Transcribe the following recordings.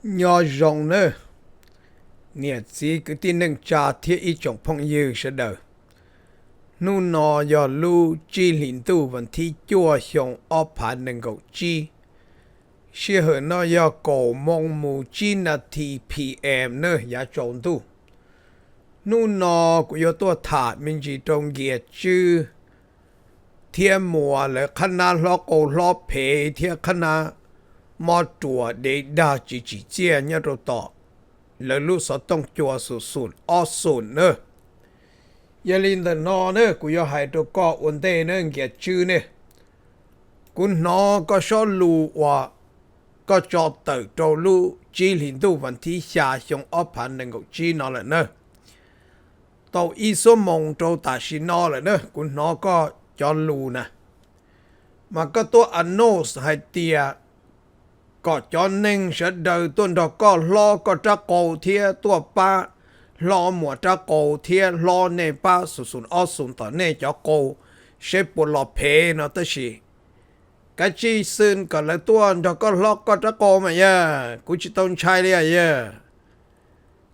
nhỏ rộng nữa nhiệt gì cứ tin nâng trà thiết ý trọng phong dư sẽ đời nu nọ do lưu chi liên tu vẫn thi chua xong ốp phản nâng gậu chi sẽ hở nó do cổ mong mù chi nà thì PM nữa giá trộn tu nu nọ của do tua thả mình chỉ trong ghét chứ thiên mùa là khăn na lo cổ lo phê thiên khăn na mò chùa để đa chỉ chia nhá rồi tỏ là lúc sau tông chùa sụn ó sụn nữa giờ linh thần nó nữa cũng do hai đồ có ổn định nữa nghe chữ nữa cũng nó có số lù và có cho tự trâu lù chỉ linh tu vẫn thi xa xong ốp hành nâng ngọc chi nó là nữa tàu ý số mong trâu ta xin nó là nữa cũng nó có cho lù nè mà có tôi ăn nô hay tia có cho nên sẽ đời tuần đó có lo có tra cầu thia tua ba lo mùa tra cầu thia lo nè ba sụn ó sụn tỏ nè cho cầu sẽ bộ lọ phê nó tới gì cái chi xin có lại tuần đó có lo có tra cầu mà ya cũng chỉ tông trai đi ya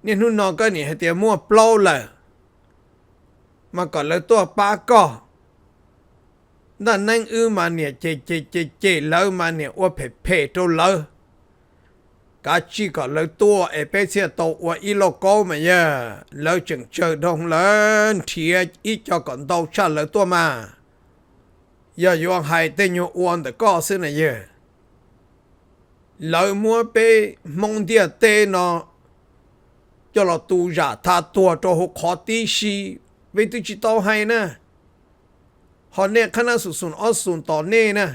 nên hôm nọ cái này thì mua plau là mà có lại tua ba có đó nên mà nè chê lỡ mà nè ô phê trâu lỡ cả chỉ có lỡ tua ở bên xe tàu và ít lô câu mà ya lỡ chừng chờ đông lớn thì ít cho còn tàu cha lỡ tua mà giờ yuan hai tên nhau uốn được có xin này ya lỡ mua bê mong địa tê nó cho là tu giả tha tua cho họ khó tí xí vì tôi chỉ tàu hay nè họ nè khả năng sụn ó sụn tỏ nè nè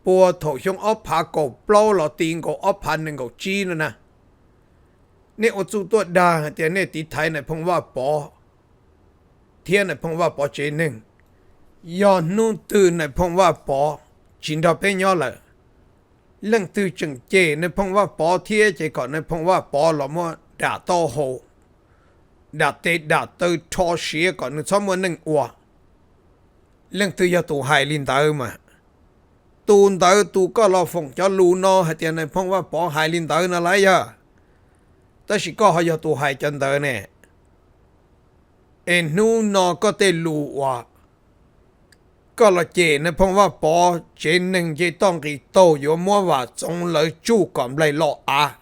bùa thổ xong ốp phá cổ plau lọ tiền cổ ốp phá nâng cổ chi nữa nè nè ô chú tốt đà thì nè tí thái này phong va bỏ thiên này phong va bỏ chế nâng do nụ từ này phong va bỏ chính đó bên nhau là lần từ chừng chế này phong va bỏ thiên chế còn này phong va bỏ là mua đã to hồ đã tê đã tư cho xía còn nó cho mua nâng ua lần từ giờ tụ hại linh tới mà tuôn tới tu có lo phòng cho lù nó hay tiền này phong va bỏ hại linh tới nó lấy giờ ta chỉ có họ giờ tu hại chân tới nè em nu nó có thể lù à có là chế này phong va bỏ chế nên chế tông cái tàu yếu mua vào trong lời chu còn lại lọ à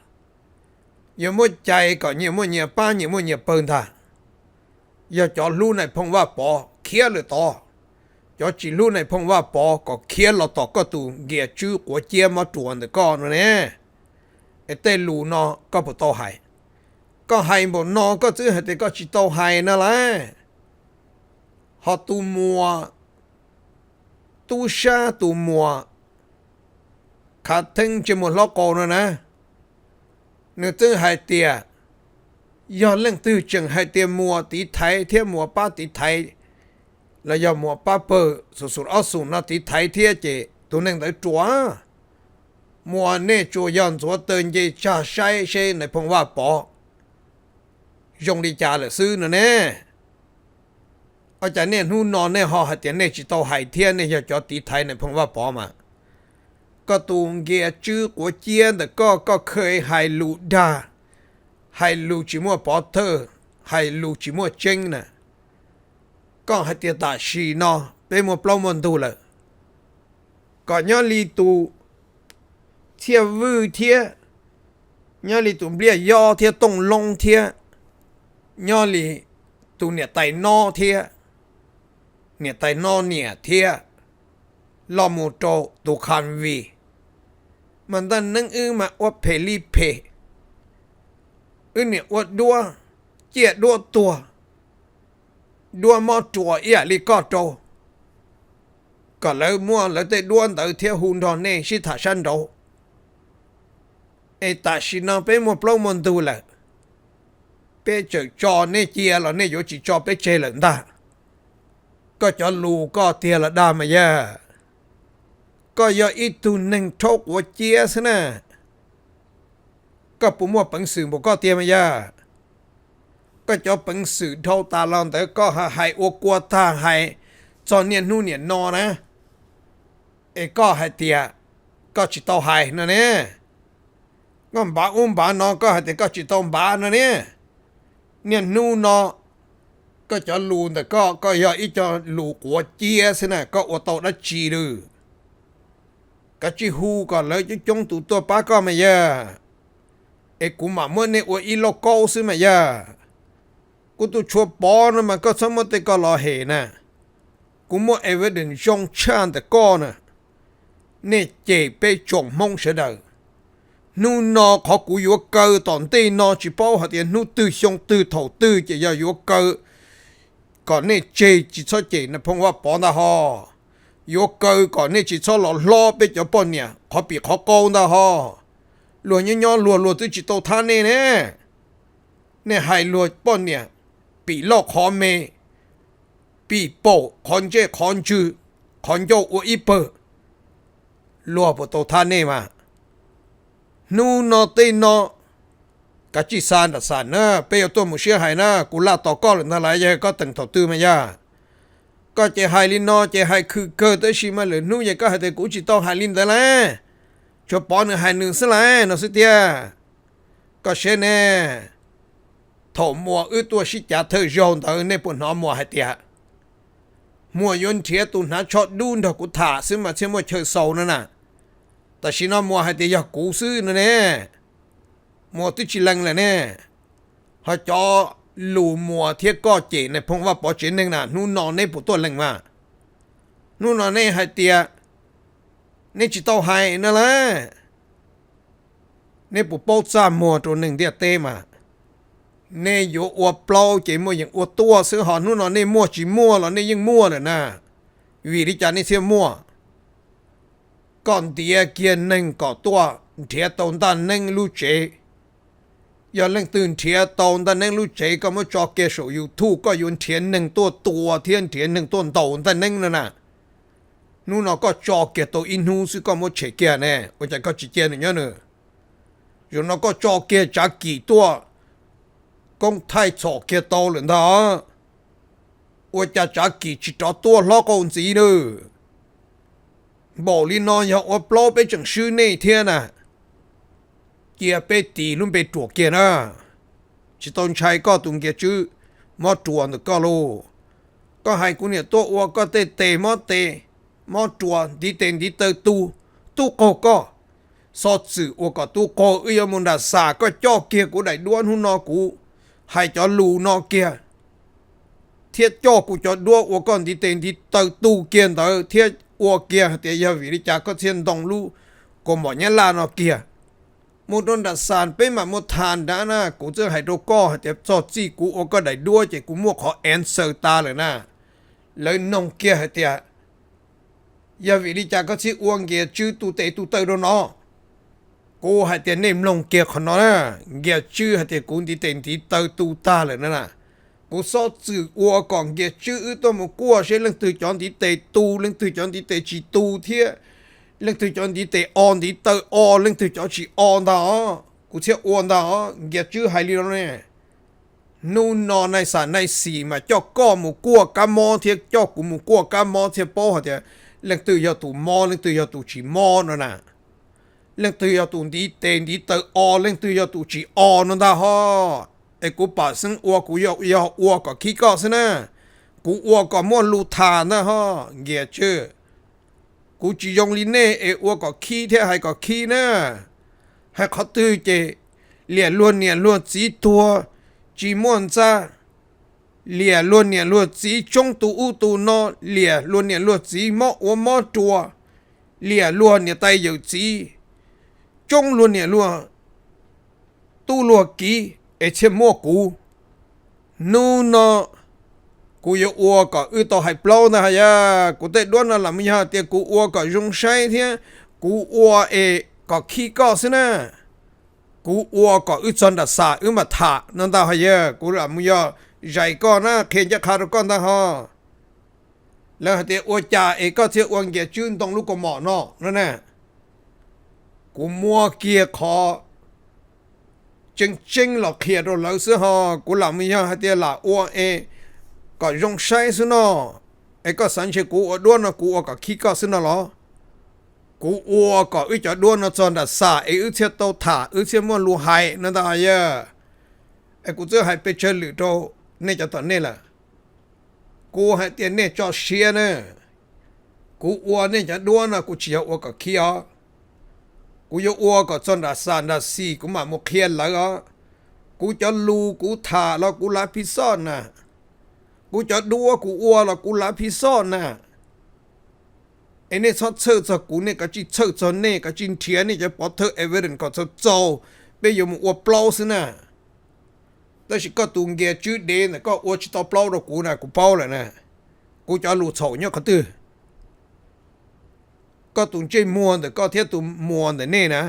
yếu mua chạy có nhiều mua nhiều ba nhiều mua nhiều bơn thà giờ cho lù này phong va bỏ kiaเลยto cho chỉ lúc này phong va bỏ có kia là tỏ có tụ ghé chữ của chia mà chuẩn được con rồi nè cái tên lù nó có bộ tàu hải có hải bộ nó có chữ hay có chỉ tàu hải nữa là họ tu mùa tu sa tu mùa khá thân chỉ một lọ cổ nữa nè nếu chữ hải tiệt do lần từ chừng hải tiệt mùa tí thái thêm mùa ba tí thái là do mùa ba bờ sụt áo sụn nó tí thái thiết chế tụi nên tới chúa mùa nè chúa yon chúa tên gì cha sai xe này phong va bỏ dùng đi cha là sư nữa nè ở chả nên hu nọ nè họ hạt tiền nè chỉ tàu hải thiên nè cho tí thái này phong va bỏ mà có tụ nghe chữ của chiên được có khơi hải lũ đà hải lũ chỉ mua bỏ thơ hải lũ chỉ mua chênh nè có hai tiền ta xì nó bên một plau môn tu là có nhớ li tu thiê vư thiê nhớ li tu bia do thiê tông long thiê nhớ li tu nè tay no thiê nè tay no nè thiê lo một trâu tu khăn vi mình ta nâng mà ớt phê li phê nè ớt đua chia đua tua đua mò chùa ý li có trâu có lấy mua lấy tay đua tới theo hùn đòn này sẽ thả sân đâu ta xin nó bên một lâu môn tu là bên chợ cho này chia là này chỉ cho bên chơi lần ta có cho lù có tiền là đa mà ya có do ít tu nên thốt của chia thế nè có bố mua bằng sự một có tiền mà ya có cho bằng sự thâu ta lòng tới có hai ô qua ta hai cho niên nu niên no nè có hai tiệt có chỉ tàu hai nữa nè ก็บาบานอก็แต่ก็จิตต้องบานะเนี่ยนู่นอก็จะลูแต่ก็อย่าอีจะลูกัวเจียสินะก็อดโตได้จีดูก็จีฮูก็เลยจะจงตัวป้าก็ไม่ยาเอกูมาเมื่อเนี่ยว่าอีโลโก้สิไม่ยากูตัวชัวปอนมันก็สมมติก็รอเห็นนะกูมั่วเอเวอร์เดนจงชานแต่ก็นะเนี่ยเจ็บไปจงมงเสด็จนู่นนอขอกูอยู่เกอตอนตีนอจีป้าหัดเดียนู่นตื้อชงตื้อถอตื้อจะอย่าอยู่เกอก่อนเนี่ยเจจีชอบเจนะพงว่าปอนนะฮออยู่เกอก่อนเนี่ยจีชอบล้อไปจะปนเนี่ยขอปีขอโกงนะฮอหลวงย้อนหลวงตื้อจีโตท่านเนี่ยให้หลวงปนเนี่ยปีโลกขอเมปีโป้คอนเจคอนจูคอนโยอุอีเปอลัวปโตท่านมานู่นอเตนอกัจจิสานสานนะเปียตัวมุเชียหายนะกูลาต่อก็นั่นแหละก็ตั้งถอตื้อมายาก็จะหายลินนอจะหายคือเกิดชิมาเลยนู่นยังก็ให้แต่กูจิต้องหายลินแต่ละชอบปอนหายหนึ่งสลายนอสิเตียก็เช่นเนี่ยถมมัวตัวชิจ่าเธอโยนเธอในปุ่นหอมัวให้เตียมัวยนเทียตุนหาชอดดูนเถกูถ่าซึ่งมาเชื่อมัวเชยโซนั่นน่ะแต่ชินอมัวให้เตียกูซื้อนั่นเนี่ยมัวติชิลังเลยเนี่ยฮะจอลูมัวเทียก็เจในพงว่าปอเจนหนึ่งน่ะนู่นนอนในปุ่ตัวลังมานู่นนอนในให้เตียในจิตโตให้นั่นแหละในปุ่โป๊ซ่ามัวตัวหนึ่งเดียเตมาเนี่ยอยู่อวบเปล่าเจมัวอย่างอวบตัวซื้อหอนู่นนอนเนี่ยมัวจีมัวหรอเนี่ยยังมัวเลยนะวิริจานี่เสียมัวก่อนเดียเกียนหนึ่งก่อตัวเทียตอนด้านหนึ่งลูเจอย่าเล่งตื่นเทียตอนด้านหนึ่งลูเจก็มาจอกเกสอยู่ทูก็ยุนเทียนหนึ่งตัวเทียนหนึ่งตัวโตด้านหนึ่งนั่นน่ะนู่นนอก็จอกเกตัวอินหูซึ่งก็มาเชเกียเนี่ยว่าจะก็จีเกียเนี่ยเนอะอยู่นอก็จอกเกจากกี่ตัวกงไทยจอกเกโตเลยนะว่าจะจากกี่จิตตัวล้อกงสีเนอะบอกลีนอนอย่าอวบเปล่าไปจังชื่อในเทียน่ะเกียไปตีลุ่มไปตัวเกียนะจิตนชัยก็ตุงเกียชื่อมอตัวนึกก็รู้ก็ให้กูเนี่ยตัววัวก็เตะมอตัวดีเต็นดีเตอตู้ก็สอดสื่อวัวก็ตู้ก็มุนดาสาก็จ่อเกียกูได้ด้วนหุ่นนอกูให้จอลูนอเกียเทียจ่อกูจอด้วนวัวก็ดีเต็นดีเตอตู้เกียนเตอเทียวัวเกียเตียวิริจาก็เทียนดองลูก็หมอเนี่ยลานอเกียมุดนดัสานเป็นมามุทานด้านะกูจะให้ตัวก็ให้เจ็บจอดจี้กูโอก็ได้ด้วยเจกูมั่วขอแอนเซอร์ตาเลยนะเลยน้องเกียให้เตียยาวิริจาก็ชี้อ้วงเกียชื่อตูเตโดนอกูให้เตียเนมลงเกียขนอนะเกียชื่อให้เตียกูดีเต็นที่เตอตูตาเลยนะกูสอดสื่ออัวก่อนเกียชื่อตัวมันกัวใช้เรื่องตื่นจอนที่เตตูเรื่องตื่นจอนที่เตจีตูเทียเรื่องตื่นจอนที่เตออนที่เตออเรื่องตื่นจอนชีออนดากูเชื่อออนดาเกียชื่อไฮลีโรเนี่ยนู่นนอนในสารในสีมาเจ้าก็หมูกัวกามอเทียเจ้ากูหมูกัวกามอเทียโป้เทียเรื่องตื่นยาตูมอเรื่องตื่นยาตูชีมอนั่นน่ะเรื่องตื่นยาตูดีเตนดีเตออเรื่องตื่นยาตูชีออนนั่นดาฮะไอ้กูป่าซึ่งอัวกูยออัวก็ขี้ก็ซะนะกูอัวก็ม้วนลูทานนะฮะเกียชื่อกูจียงลินเน่ไอ้อัวก็ขี้เท่าให้ก็ขี้นะให้เขาตื้อเจเหลี่ยล้วนสีตัวจีม่วนจ้าเหลี่ยล้วนสีจงตูอูตูนอเหลี่ยล้วนสีมออัวมอตัวเหลี่ยล้วนเนี่ยไตอยู่สีจงล้วนตู้ล้วนกีเอเชมอกูนู่นนอกูยอัวก็ต่อให้เปล่านะฮะยากูเตะด้วนน่ะละมีฮะเตียกูอัวก็ยงใช้เทียกูอัวก็ขี้ก็สินะกูอัวก็จนดัสามาถานั่นตาฮะยากูละมีฮะใหญ่ก็นะเขียนจะขาดก็นะฮะแล้วเตียอัวจ่าก็เทียอัวเกียจื้นตรงลูกกหมอนอนั่นแหละกูมัวเกียคอจริงๆหรอกเขียดเราซื้อฮะกูหลังมีฮะเตียละอัวก็ยงใช้ซินะก็สันเชกูด้วนนะกูก็ขี้ก็ซินะหรอ กูอัวก็จะด้วนจอนดัดสาเชียโตถาเชียมัวลูไฮนั่นตายกูจะให้ไปเชิญหรือโตเนี่ยจะตอนนี้แหละกูให้เตียนเนี่ยจอเชียเนี่ยกูอัวเนี่ยจะด้วนกูเชียอัวก็เคียกูจะอัวก็จอนดัดสาดัดสีกูมาโมเคียนแล้วกูจะลูกูถาแล้วกูลาพิซอนนะกูจะดูว่ากูอัวแล้วกูลาพิซอนนะเนี่ยชอบเชื่อจากกูเนี่ยก็จีเชื่อจากเนี่ยก็จีเทียนี่จะปอเธอเอเวอร์เรนก็จะโจไปอยู่มัวเปล่าสินะแต่สิก็ตุงเกียจืดเดนก็อัวจิตเปล่าเรากูนะกูเปล่าเลยนะกูจะรู้เฉาเนี่ยก็ตื้อก็ตุงเจมัวแต่ก็เทียตุงมัวแต่เนี่ยนะ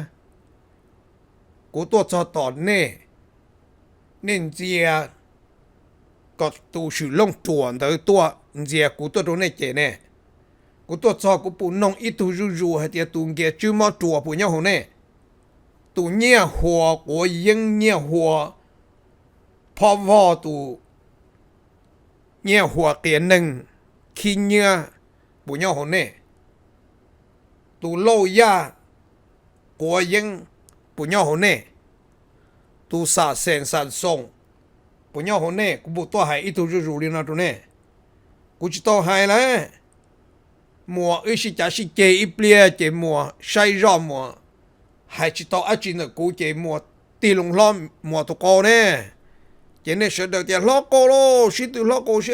กูตัวจอต่อเนี่ยเจียก็ตูชื่อลงตัวแต่ตัวเจียกูตัวตรงนี้เจเนี่ยกูตัวจอกูปูน้องอีตูรูให้เดียตุงเกียจื้อมาตัวปูเนี่ยหัวเนี่ยตูเนี่ยหัวกูยังเนี่ยหัวพอว่าตูเนี่ยหัวเกียหนึ่งขี้เนี่ยปูเนี่ยหัวเนี่ยตูโลยากูยังปูเนี่ยหัวเนี่ยตูสาเสงสานส่งปุญญาหัวเนี่ยกูบุตัวหายอีตูรูลีนะตัวเนี่ยกูจะตัวหายแล้วมัวสิจ่าสิเจอีเปลี่ยเจมัวใช้รอมัวหายจะตัวอาจินกูเจมัวตีลงล้อมมัวตัวโกเนี่ยเจเนี่ยเสด็จเจล้อโกโลสิตัวล้อโกเช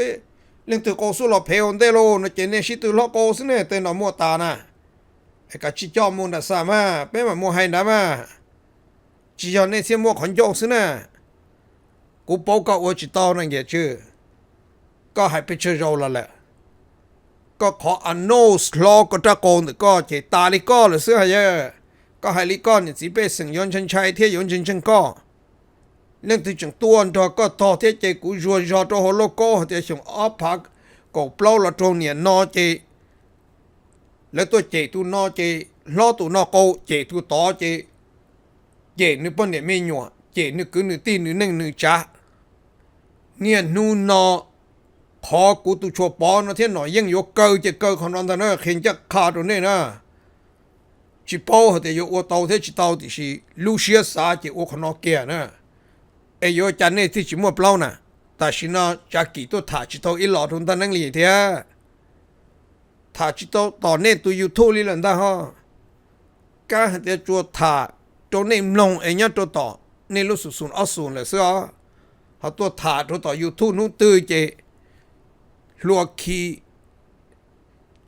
เรื่องตัวโกสู้เราเพลนเดโลนะเจเนี่ยสิตัวล้อโกสิเนี่ยเต้นเอามัวตานะไอ้กะจิจอมุนน่ะสามาเป็นมัวให้นะมาจิจอเนี่ยเสียมัวขอนโยกสินะกู报告我知道那个去，ก็ให้ไปเชื่อเราแล้วแหละก็ขออันโนสลอก็จะโกนก็เจตาลิก็หรือเสื้อเยอะก็ให้ลิก็เนี่ยสิไปสิ่งยนชันชัยเที่ยยนชันชันก็เรื่องที่จังตัวตัวก็ต่อเที่ยเจกูรัวรอตัวโฮโลโก้เที่ยส่งออฟพักก็เปล่าละตรงเนี่ยนอเจแล้วตัวเจตัวนอเจล้อตัวนอโกเจตัวต่อเจนึกป้นเนี่ยไม่หนัวเจนึกคือนึกตีนึกนึ่งนึกจ้าเนี่ยนูนอขอกูตุชัวปอนเที่ยหน่อยยังยกเกอจะเกอคนนั้นแต่เนอะเข็นจะขาดตัวนี้นะจิปอเดี๋ยวอวดเที่ยจิตเอาที่สิลูเชียสาจะอวดคนนอกเกียนะไอ้ยจันเนี่ยที่จิมัวเปล่านะแต่สินะจากกี่ตัวถ่ายจิตเอาอีหลอดทุนตันนั่งเหลี่ยเทียถ่ายจิตเอาตอนนี้ตัวยูทูบลีหลังได้ฮะก็เดี๋ยวจัวถ่ายตัวนี้ลงไอ้เนี่ยตัวต่อนี่รู้สึกสูงเอาสูงเลยเสียเขาตัวถ่ายตัวต่อยูทูบนู้นตื้อเจลัวขี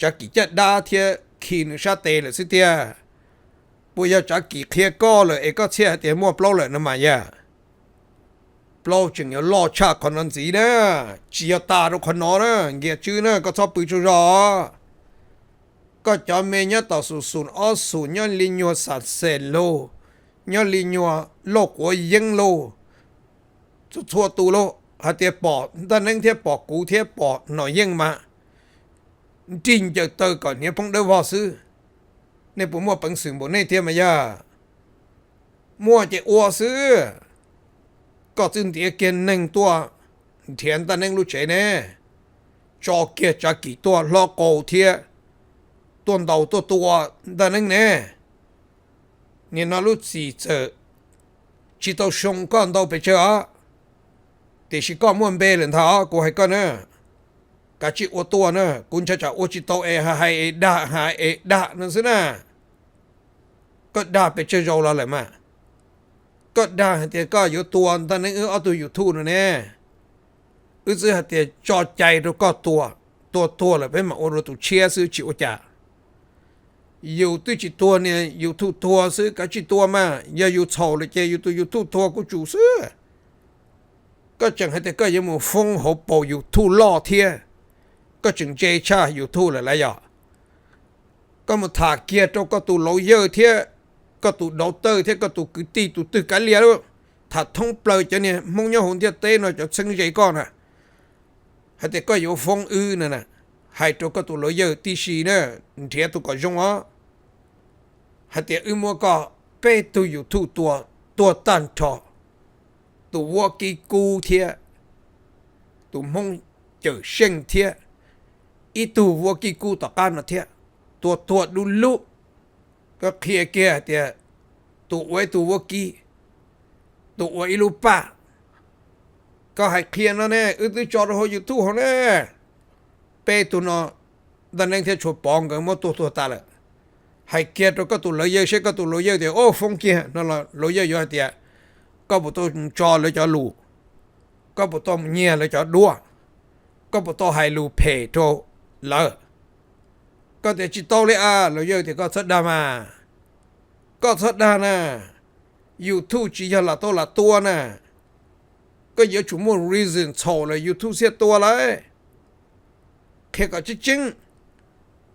จากกี่จะด่าเทียขีนึกชาเตเลยสิเทียปุยจากกี่เคลียก็เลยเอก็เชื่อเตียมัวเปล่าเลยนะมายาเปล่าจึงอย่าล่อชาคนนั้นสินะจีตาเราคนนอนะเกียชื่อนะก็ชอบปืนจุรอก็จะเมียต่อสูนอ้อสูนยันลิญญัวสัตเซโลยันลิญญัวโลกหัวยังโลทั่วตัวโลหาเทียปอดตอนนั้นเทียปอดกูเทียปอดหน่อยยังมาจริงจะเตอก่อนเนี่ยพงได้ว่าซื้อในปุ่มมัวปังสึงบนในเทียมายามัวจะอัวซื้อก็จึงเตียเกณฑ์หนึ่งตัวเทียนตอนนั้นรู้ใจแน่จอเกียจากกี่ตัวล้อโกเทียตัวเดาตัวตอนนั้นแน่เนี่ยน่ารู้สิเจอจิตเอาชงก้อนเดาไปเจอแต่สิก็ม้วนเบลนท้ากูให้ก็เนอะกะจิอวตัวเนอะกุญจะอวจิตโตให้ด่าหาด่านั่นสินะก็ด่าไปเจอเราแล้วแหละมาก็ด่าแต่ก็อยู่ตัวตอนนั้นเอาตัวอยู่ทู่นั่นแน่ซื้อแต่จอใจแล้วก็ตัวเลยเป็นมาโอรตุเชียซื้อจิวจ่าอยู่ตัวจิตตัวเนี่ยอยู่ทุกตัวซื้อกะจิตตัวมาอย่าอยู่เฉาเลยเจอยู่ตัวอยู่ทุกตัวกูจูซื้อก็จังให้แต่ก็ยังมูฟงหัวโปอยู่ทุล่อเทียก็จึงเจชาอยู่ทุเลยละย่อก็มาถากเกียร์ตัวก็ตัวโลเยอร์เทียก็ตัวดอเตอร์เทียก็ตัวกึตีตัวตึกกันเลี้ยแล้วถ้าท่องเปล่าจะเนี่ยมงยหุ่นเทียเต้นหน่อยจะซึ่งใจก้อนอ่ะให้แต่ก็อยู่ฟงนั่นน่ะให้ตัวก็ตัวโลเยอร์ที่สีเนี่ยเทียตัวก็จงอ่ะให้แต่มัวก็เป้ตัวอยู่ทุตัวตันทอตัววัวกีกูเทียตัวมงเจอเชิงเทียอีตัววัวกีกูต่อการมาเทียตัวดูลุ ก็เคลียร์เกียเตียตัวไว้ตัววกี้ตัวไว้ลูกป้าก็ให้เคลียร์นั่นแน่ตัวจอดหัวอยู่ตู้หัวแน่เป้ตัวน้อดันเองที่ชดปองกันมั่วตัวตาเลยให้เกียร์ตัวก็ตัวเลยเยอะใช่ก็ตัวเลยเยอะเดียวโอ้ฟงเกียนั่นแหละเลยเยอะอยู่เดียวก็บุตรจอเลยจะลูก็บุตรเงี้ยเลยจะดัวก็บุตรให้ลูเพโตเลยก็แต่จิตโตเลยเลยเยอะเดียวก็สัดดามาก็สัดดานะยูทูบจีละตัวนะก็เยอะชุมว reason โชว์เลยยูทูบเสียตัวเลยแค่ก็จริง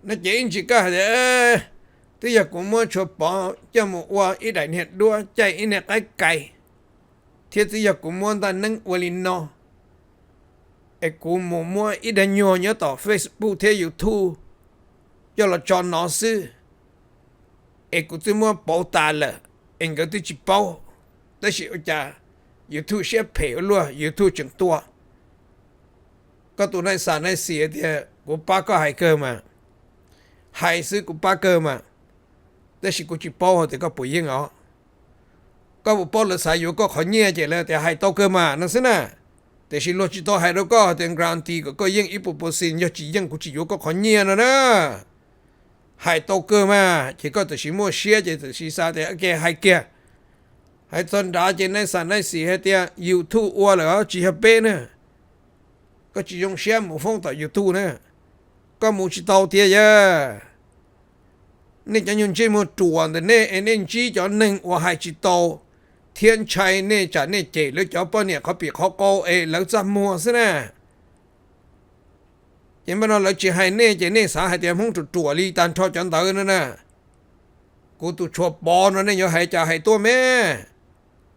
นั่นเองจิก้าเด้อที่อยากกูมั่วชอบปอจะมั่วอีได้เนี่ยด้วยใจอีเนี่ยไกลเที่ที่อยากกูมั่วตอนนั้นวลินโนไอ้กูมั่วอีได้ยัวเยอะต่อ Facebook เที่ยูทูบจะละจอนนอซื้อไอ้กูที่มั่วเป่าตาเลยเองก็ที่จิเป่าแต่สิอาจารย์ยูทูบเสียเผยล้วนยูทูบจังตัวก็ตัวในสารในเสียเดียกูป้าก็หายเกินมาหายซื้อกูป้าเกินมาแต่สิกูจิเป่าแต่ก็ปุ๋ยยังอ๋อก็บุปผาสายอยู่ก็ขอเงี้ยเจเลยแต่หายโตเกินมานั่นสินะแต่สิโลจิโตหายแล้วก็แต่กรานตีก็ยังอีปุปสินยอจียังกูจิอยู่ก็ขอเงี้ยนะหายโตเกินมาเจก็แต่สิมัวเสียเจแต่สิซาแต่แกหายแกให้ตอนด่าเจในสารในเสียเดียยูทูบอ้วนเหรอจีฮับเป้เนี่ยก็จียงเสียหมูฟงต่อยูทูบเนี่ยก็มูจิตเอาเทียเยอะนี่จะยังจีมูตัวแต่เนี่ยเอ็นจีจะหนึ่งว่าให้จิตเอาเทียนชัยเนี่ยจะเนี่ยเจหรือจะป้อนเนี่ยเขาปีเขาโกแล้วจะมัวซะนะยังไม่นอนแล้วจีให้เนี่ยเจเนี่ยสาให้เดียมงจุดตัวลีตันทอจันเตอร์นั่นนะกูตัวชอบปอนนั่นเนี่ยอย่าให้จ่าให้ตัวแม่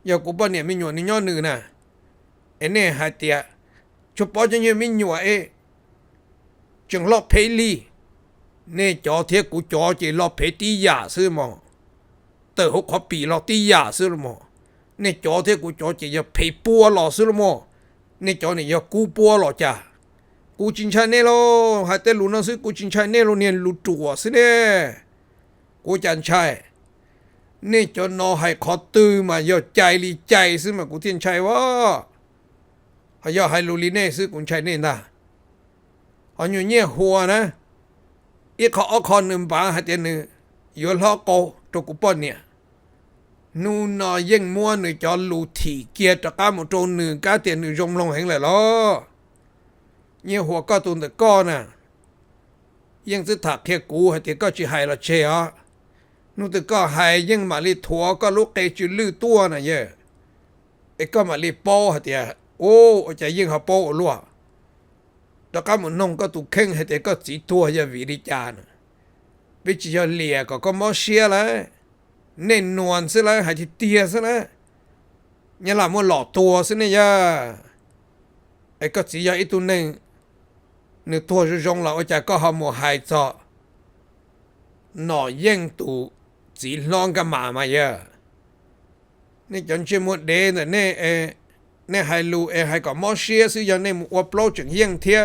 อย่ากูป้อนเนี่ยมีหนวดนี่ย้อนหนึ่งนะเอ็นเนี่ยให้เดียชอบปอนจะยังมีหนวดจึงลอบเพลีเนี่ยจอเทียกูจอจีลอบเพตียาซื้อมอเตอหกขปีลอตียาซื้อมอเนี่ยจอเทียกูจอจีอย่าเพปัวหล่อซื้อมอเนี่ยจอเนี่ยอย่ากูปัวหล่อจ้ากูจินชาเนโลหายแต่ลุนซื้อกูจินชาเนโลเนี่ยลุตัวสิเนี่ยกูจันชัยเนี่ยจอนอให้ขอตื้อมาอย่าใจลีใจซื้อมากูเทียนชัยวะให้ย่าให้ลูลีเน่ซื้อกูชัยเนี่ยนะอันอยู่เนี่ยหัวนะอีกเขาเอาคนหนึ่งปาให้เจนึอยู่ล้อโกตัวกูป้อนเนี่ยนู่นนอยังมัวหนึ่งจอลูที่เกียรตะก้าหมดโจหนึ่งก้าเตียนหนึ่งจงลงแห่งเลยล้อเนี่ยหัวก็ตุนแต่ก้อนน่ะยังจะถักแค่กูให้เตียก็จะหายละเชียนู่นแต่ก็หายยังมาลีถั่วก็ลุกเตจุลื้อตัวน่ะเย่ไอ้ก็มาลีโป้ให้เตียโอ้จะยิ่งหาโป้ล้วนตะก้ามันนงก็ตุกเข่งให้แต่ก็จีตัวอย่าวิริจานวิจิยาเลียก็มอเชียเลยเน้นนวลซะเลยให้ที่เตียซะเลยเนี่ยละมันหล่อตัวซะเนี่ยไอ้ก็จียาอีตัวหนึ่งนึกตัวจะจงเราจะก็หาหมอหายจอหน่อเย่งตูจีลองกันมาเยอะนี่จนเชื่อหมดเดนเนี่ยให้ลูให้ก็มอเชียสิอย่างเนี่ยมัวโปรจึงเยี่ยงเทีย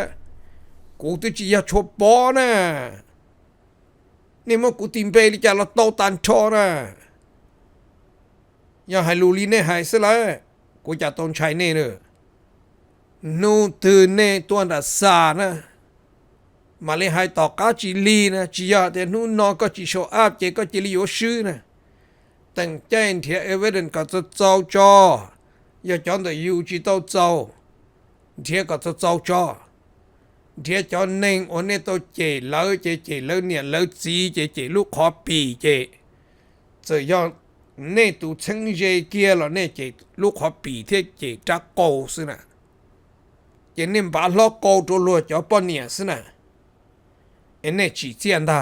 กูตัวจีอย่าชอบปอนะนี่มันกูติมเปลิจะเราโตตันชอนะอย่าให้ลูลีเนี่ยหายซะเลยกูจะต้องใช้เนี่ยเลยนู่นตื่นเนี่ยตัวน่ะสานะมาเลยให้ต่อกาจิลีนะจีอย่าแต่นู่นนอก็จีโชอาบเจก็จิลีโยชื่อนะแต่งใจเทียเอเวเดนก็จะเจ้าจออย่าจอนแต่อยู่จีโตเจ้าเทียก็จะเจ้าจอเทียจอนเน่งโอเนโตเจแล้วเจแล้วเนี่ยแล้วจีเจลูกขอปีเจจะย้อนเนี่ยตูเชิงเจเกียแล้วเนี่ยเจลูกขอปีเทียเจจักโกสินะเจเนี่ยบาล้อโกตัวรัวจะปนเนี่ยสินะเอ็นเนี่ยจีเจียนได้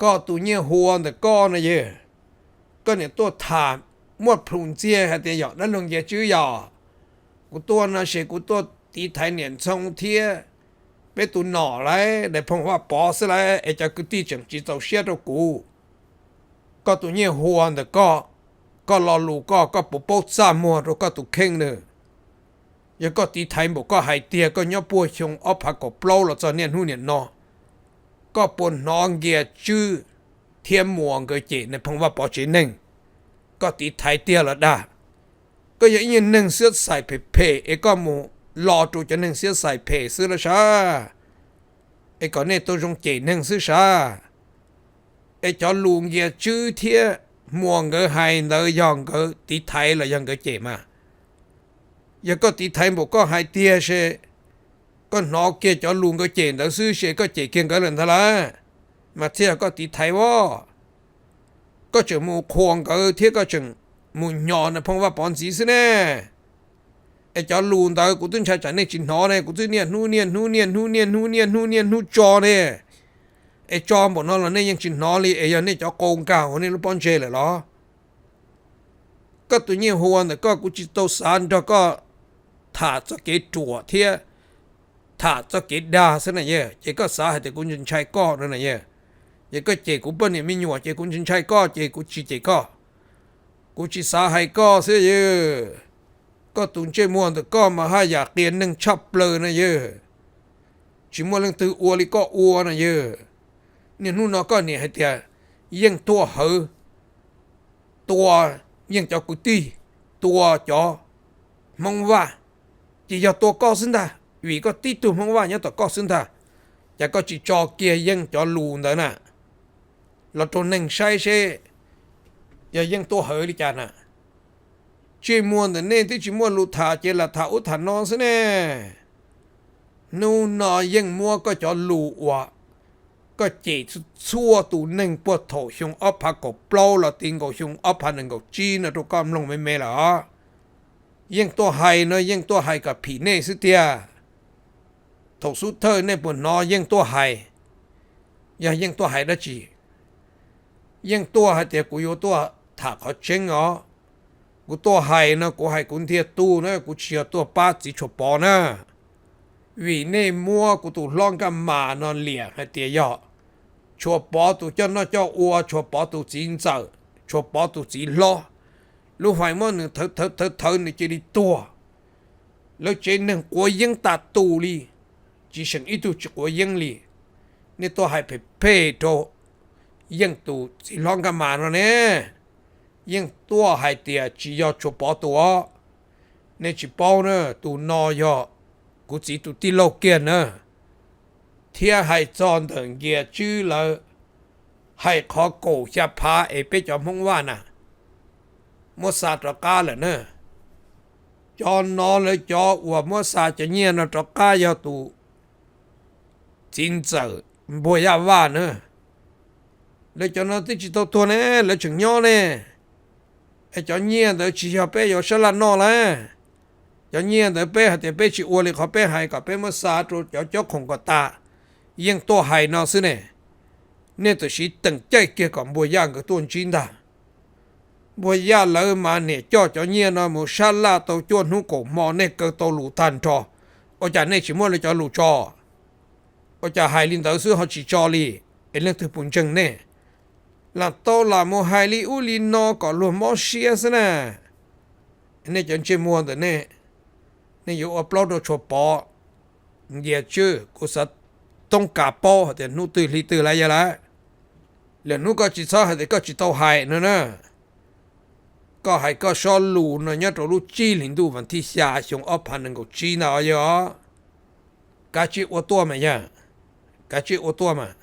ก็ตัวเนี่ยหัวแต่ก็นะเย่ก็เนี่ยตัวถามมวดพรุนเจียให้เดียวนั่นลงเยจื้อยากูตัวน่ะเชกูตัวตีไทยเนี่ยชงเทียไปตัวหน่อไรแต่พงว่าปอสไรไอ้เจ้ากูตีจังจีเจ้าเชียตัวกูก็ตัวเนี่ยหัวแต่ก็รอลูก็ปุ๊บปุ๊บซ้ำมัวแล้วก็ตัวเข่งเนอยังก็ตีไทยบอกก็หายเตียก็ย่อป่วยชงเอาผักกับเปล่าแล้วจะเนี่ยหู้เนี่ยนอก็ปนน้องเกียจื้อเท thiên muộn cái chị này phong va bỏ chị nâng có tí thái tia là đa có những nhân nâng xếp xài phê phê ấy có một lò trụ cho nâng xếp xài phê xưa là sao ấy có nên tôi dùng chị nâng xưa sao ấy cho luôn về chữ thiê muộn cái hai nơi dòng cái tí thái là dòng cái chị mà giờ có tí thái một có hai tia sẽ có nó kia cho luôn cái chị đó xưa sẽ có chị kia cái lần đó là mà thiê có tí thái vô có chừng một khoang cái thiê có chừng một nhỏ này phong va bọn gì xí nè ai cho luôn đó cũng tính chạy này chỉ nó này cũng tính niên cho nè ai cho bọn nó là nên chỉ nó li ai nên cho công cao nên nó bọn chơi là đó có tự nhiên huân có cũng chỉ tàu sản cho có thả cho cái chùa thiê thả cho cái đa xí này vậy chỉ có xã thì cũng chỉ chạy co nữa này vậy chỉ có chỉ cũng bên này mình nhỏ chỉ cũng chỉ chạy co chỉ cũng chỉ coกูchỉ xã hay có thế chứ có tụng chơi muôn thì có mà haiอยากเรียนนึงชอบเลยนะเยอะchỉ muốn lần từ uo li có uoนะเยอะเนี่ยนู่นnó cóเนี่ยให้เตียยังตัวเหอตัวยังchoกูตีตัวจอมองว่าchỉ choตัวก็ซึ่งท่าvì có tíตัวมองว่าเนี่ยตัวก็ซึ่งท่าจะก็chỉ cho kiaยังcho lùn đó nèเราตัวหนึ่งใช่ใช่giờ dân tôi hỏi đi chả nè chỉ muốn thì nên thì chỉ muốn lụt thả chỉ là thả út thả non thế nè nu nọ dân mua có cho lụt quá có chỉ xua tụ nâng bớt thổ xuống ấp hạ cổ plau là tiền cổ xuống ấp hạ nâng cổ chi là tôi cầm lòng mê mê là dân tôi hay nó dân tôi hay cả phí nê sư tia thổ sú thơ nê buồn nó dân tôi hay giờ dân tôi hay đó chỉ dân tôi hay thì cũng yếu tôi thả khó chênh óกูตัวไห้นะกูไห้กุนเทียตู้นะกูเชียตัวป้าจีฉปอนะวีเน่มัวกูตัวล่องกันมานอนเหลี่ยให้เตียยอฉปอตัวเจ้าน้าเจ้าอัวฉปอตัวจีนเจอฉปอตัวจีล้อลูกไฟมันหนึ่งเธอนี่จะได้ตัวแล้วเจนหนึ่งกูยังตัดตู้ลีจีฉันอีตัวจะกูยังลีนี่ตัวไห้เพ่โตยังตัวจีล่องกันมาเนาะเนี่ยยังตัวหายเตียจียอชปอตัวในจีปอเนอะตัวนอยอกูจีตัวที่โลกเกียนเนอะเทียหายจอนถึงเกียชื่อเลยให้ขอโกจะพาเอเปจอมห้องว่าน่ะมัวซาตรกาเลยเนอะจอนนอนเลยจออวมัวซาจะเงียนตรกายอตูจินเจอบัวยาว่าเนอะเลยจอนที่จิตตัวเนอะเลยถึงย่อเนอะไอ้เจ้าเงี้ยเดี๋ยวชี้เขาไปอยู่ฉลาดนอละเจ้าเงี้ยเดี๋ยวไปหาเดี๋ยวไปชี้อวดเลยเขาไปหายกับไปเมื่อซาตรูเจ้าของก็ตายังตัวหายนอสิเนี่ยตัวชี้ตั้งใจเกี่ยวกับบัวย่างกับตัวจีนด่าบัวย่าเลยมาเนี่ยเจ้าเงี้ยนอมูฉลาดตัวจวนหูโกมอเนี่ยก็ตัวหลูตันจออาจารย์เนี่ยชิมัวเลยจะหลูจออาจารย์หายลินเตอร์ซื้อเขาชี้จอลีไอ้เรื่องที่ปุ่นจังเนี่ยlà tôi là một hai li u li no có luôn mò xia thế nè nên chân chơi mua rồi nè nên yêu upload đồ chụp bỏ giờ chưa cô sẽ tông cả bỏ thì nút từ li từ lại vậy là lần nút có chỉ sao thì có chỉ tàu hải nữa nè có hải có số lù nữa nhớ đồ lù chi linh du vẫn thi xa xuống ấp hành ngọc chi nào vậy cá chi ô tô mà nhá cá chi ô tô mà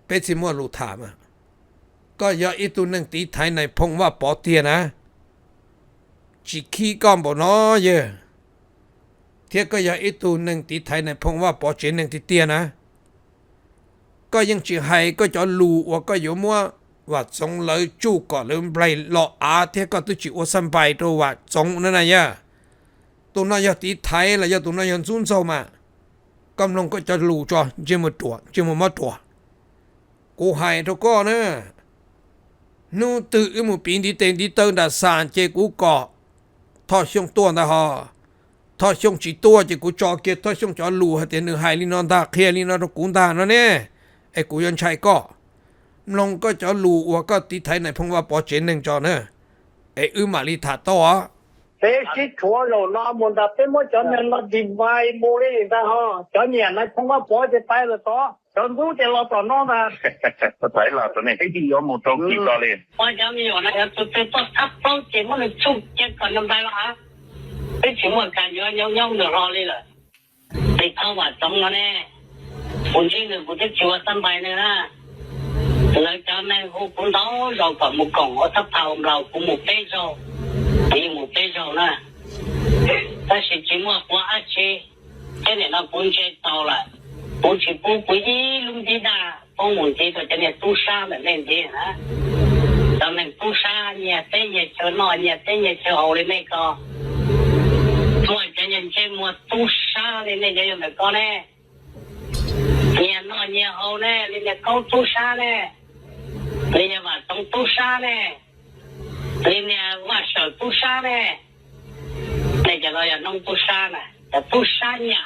bé chỉ mua lù thả màก็อย่าอีตัวนึงตีไทยในพงว่าปอเตียนะจีขี้ก้อมบ่น้อเยอะเทียก็อย่าอีตัวนึงตีไทยในพงว่าปอเจนึงตีเตียนะก็ยังจีไฮก็จะรู้ว่าก็อยู่มัวว่าจงเลยจู่ก่อนเลยไปหลออาเทียก็ตุจิว่าสัมไปตัวว่าจงนั่นน่ะเยอะตัวนั้นอย่าตีไทยแล้วอย่าตัวนั้นยันซุนโซมากำลังก็จะรู้จ้ะเจมตัวเจมมาตัวกูไฮทุกก้อนนะนู่ตื่นมือปีนที่เต็งที่เติร์ดสารเจกูเกาะทอดช่วงตัวนะฮะทอดช่วงจีตัวเจกูจอเกตทอดช่วงจอลูฮะเตียนหนึ่งหายลินอนตาเคลียลินอนตะกุนตานั่นเนี่ยไอ้กูยันชัยก็ลงก็จอลูว่าก็ตีไทยในพงว่าปอเจนหนึ่งจอเนอะไอ้มาลีถาต่อเฮ้ชิชัวเราน้ำมันแต่เป็นว่าจอเนี่ยเราดีไวโมเลยนะฮะจอเนี่ยในพงว่าปอจะไปแล้วต่อ全部就落到那嘛。我睇啦，真係呢啲有冇到幾多年？我講你話咧，有最多七包節目嚟做一個咁大啦嚇，啲全部間咗有就落嚟啦。你偷話咁嘅咧，本身就冇得做個新幣嚟啦。你講咧，我本島又咁冇講，我執頭樓我冇俾咗，你冇俾咗啦。但是節目我一次，今年到本節到了，本節不歸一弄的啦，幫我這個真係都殺了那啲啊。咱們都殺你，等也就鬧你，等也就好的那個，我真人節目都殺的那個有哪個呢？你鬧你好呢，你那高都殺呢？你那話東都殺呢？你那話小都殺呢？那個老要弄都殺呢，都殺你啊！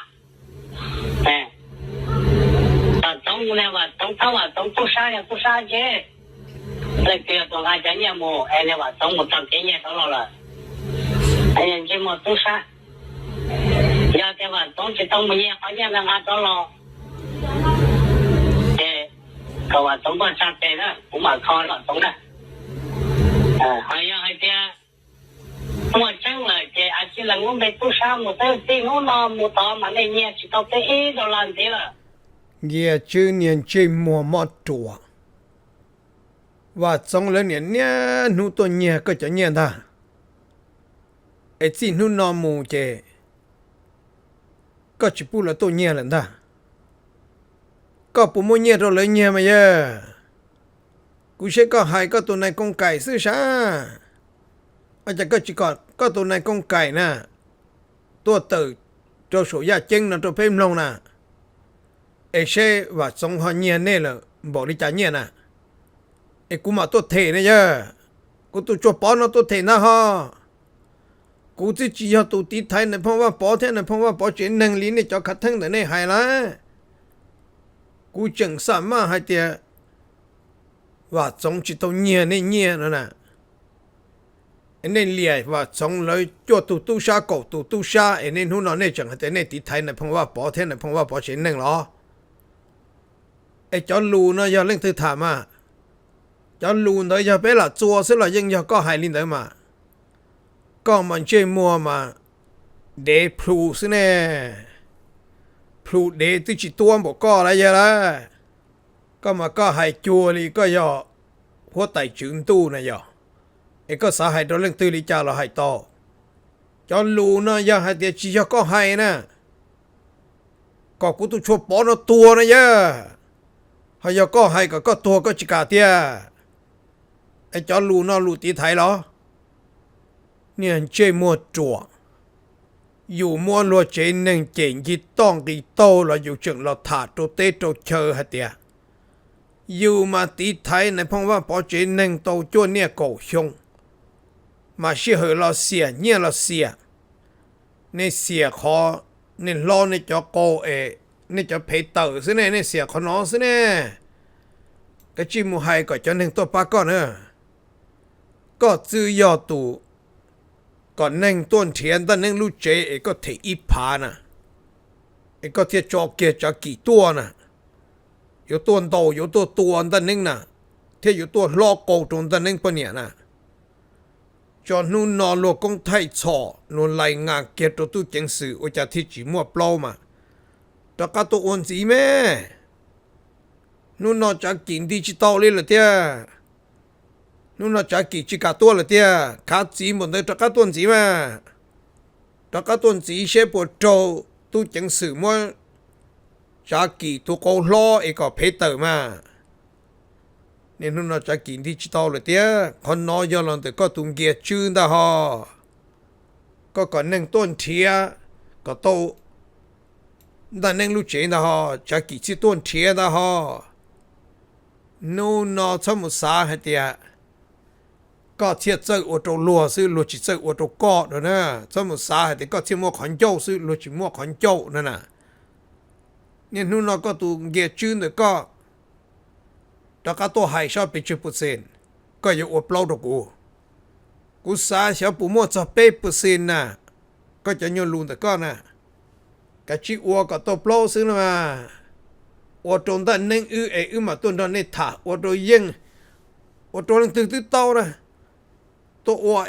哎，東呢話東他話東都殺呀，都殺去。那個同阿講嘢冇，哎，你話東冇當幾嘢到落啦，哎呀，這麼都殺，要的話東西都冇嘢，好像那到落，佢話東個殺地啦，我咪開落東啦，係啊係嘅，我真係嘅，阿是能我未都殺冇得啲我攞冇到嘛，你嘢是到第一度爛啲啦，也就年纪莫么多，ว่าจงเลยเนี่ยหนูตัวเนี่ยก็จะเนี่ยท่าไอ้ที่หนูนอมูเจก็จะพูดแล้วตัวเนี่ยแหละท่าก็ปุ่มเนี่ยเราเลยเนี่ยมาเยอะกูเชื่อก็หายก็ตัวในกงไก่ซื้อช้าอาจจะก็จีก่อนก็ตัวในกงไก่นะตัวตื่นตัวสูยาเจงนะตัวเพิ่มลงนะไอ้เช่ว่าจงหอเนี่ยเนี่ยเลยบอกดิจ่าเนี่ยนะไอ้กูมาตัวเทเนี่ยเยอะกูตัวจบปอนตัวเทนะฮะกูจะจีฮะตัวตีไทยเนี่ยเพราะว่าปอเทเนี่ยเพราะว่าปอเจนหนึ่งลิ้นเนี่ยจะขัดทั้งแต่เนี่ยหายละกูจังสามารถให้เดียว่าจงจิตตัวเนี่ยเนี่ยนั่นน่ะไอ้เนี่ยเลี้ยว่าจงเลยจวดตู้ชาเก่าตู้ชาไอ้เนี่ยหุ่นนอนเนี่ยจังแต่เนี่ยตีไทยเนี่ยเพราะว่าปอเทเนี่ยเพราะว่าปอเจนหนึ่งหรอไอ้จอนลูนะอย่าเล่นถือถามอ่ะcho lùn tới cho bé là chua sẽ là dân cho có hai linh tới mà có mình chơi mua mà để plu xí nè plu để tôi chỉ tuôn bộ co lại giờ đó có mà có hai chua thì có giờ hoa tài trưởng tu này giờ ấy có xã hai đó lên tư lý cha là hai to cho lùn nó giờ hai tiền chỉ cho có hai nè có cú tôi chua bỏ nó tua này giờ hay giờ có hai có tua có chỉ cả tiaไอ้จอลูนอลูตีไทยเหรอเนี่ยเจมัวจั่วอยู่มัวรัวเจนหนึ่งเจนยี่ต้องตีโตเราอยู่จึงเราถาดตัวเตตัวเชอฮะเตียอยู่มาตีไทยในเพราะว่าพอเจนหนึ่งโตจวนเนี่ยโกชงมาเชื่อเราเสียเนี่ยเราเสียในเสียคอในล้อในจอโกในจอเพเตอร์ซิเนี่ยในเสียคอนอซิเนี่ยก็จิมูไฮก็จะหนึ่งตัวปากก่อนเนอะก็ซื้อยอตูก่อนนั่งต้นเทียนตอนนั่งลูกเจเอก็เทอีพานะเอก็เทียจอเกียจะกี่ตัวนะอยู่ตัวโตอยู่ตัวตอนนั่งนะเทียอยู่ตัวลอกโกตรงตอนนั่งปะเนี่ยนะจอนู่นนอนลวกกงไทยชอนู่นไหลงาเกียตัวตู้เจงสื่อว่าจะที่จีมัวเปล่ามาตะกาตัวอ้วนสีแม่นู่นนอกจากกินดิจิตอลเลยละเตี้ยนู่นนอกจากกินจิกาตัวละเตี้ยขาจีหมดเลยตะกาตัวจีมาตะกาตัวจีเชฟปวดโจตู้จังสื่อมัวจากกินตัวโกล้อเอกเพเตอร์มาเนี่ยนู่นนอกจากกินดิจิตอลละเตี้ยคนน้อยย้อนแต่ก็ตุงเกียชื่นได้ฮะก็ก่อนนั่งต้นเทียก็โตแต่นั่งรู้เจนได้ฮะจากกินที่ต้นเทียได้ฮะนู่นนอชมุสาให้เดียก็เทียเจออตัวลัวซื้อลัวจิเจออตัวกอดนะชมุสาให้เดียก็เทียมัวขอนโจ้ซื้อลัวจิมัวขอนโจ้นั่นน่ะเนี่ยนู่นนอก็ตัวเกียจื้นแต่ก็แต่ก็ตัวหายชอบไป10%ก็อยู่อวบเปล่าตัวกูสาเสียปุ่มมัวจะ8%น่ะก็จะโยนลุนแต่ก็น่ะกะจิอัวก็ตัวเปล่าซื้อมาอ我中的能嘛顿到那塔，我都应，我都能từ từ到了，都我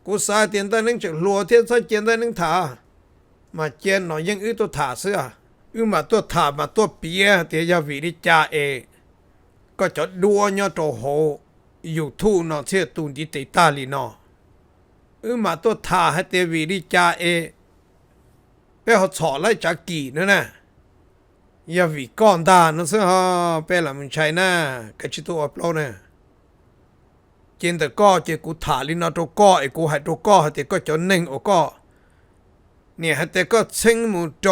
กู3点的能就落天才见的能塔，嘛见nó应都塔是啊，嘛都塔嘛都别的要为的家ก็จะดัวเนี่ยตัวโหอยู่ทู่เนาะเชื่อตุนที่ติตาลีเนาะมาตัวท่าให้เตวีดิจ่าไปเขาฉอไล่จากกี่นั่นน่ะอย่าวิก้อนตานั่นสิฮะไปละมันใช่น่ะก็ชิตัวอัปโหลดน่ะเจนแต่ก็เจกูถ่าลีเนาะตัวก็กูให้ตัวก็ให้เตก็จะหนึ่งก็เนี่ยให้เตก็เชิงมูโจ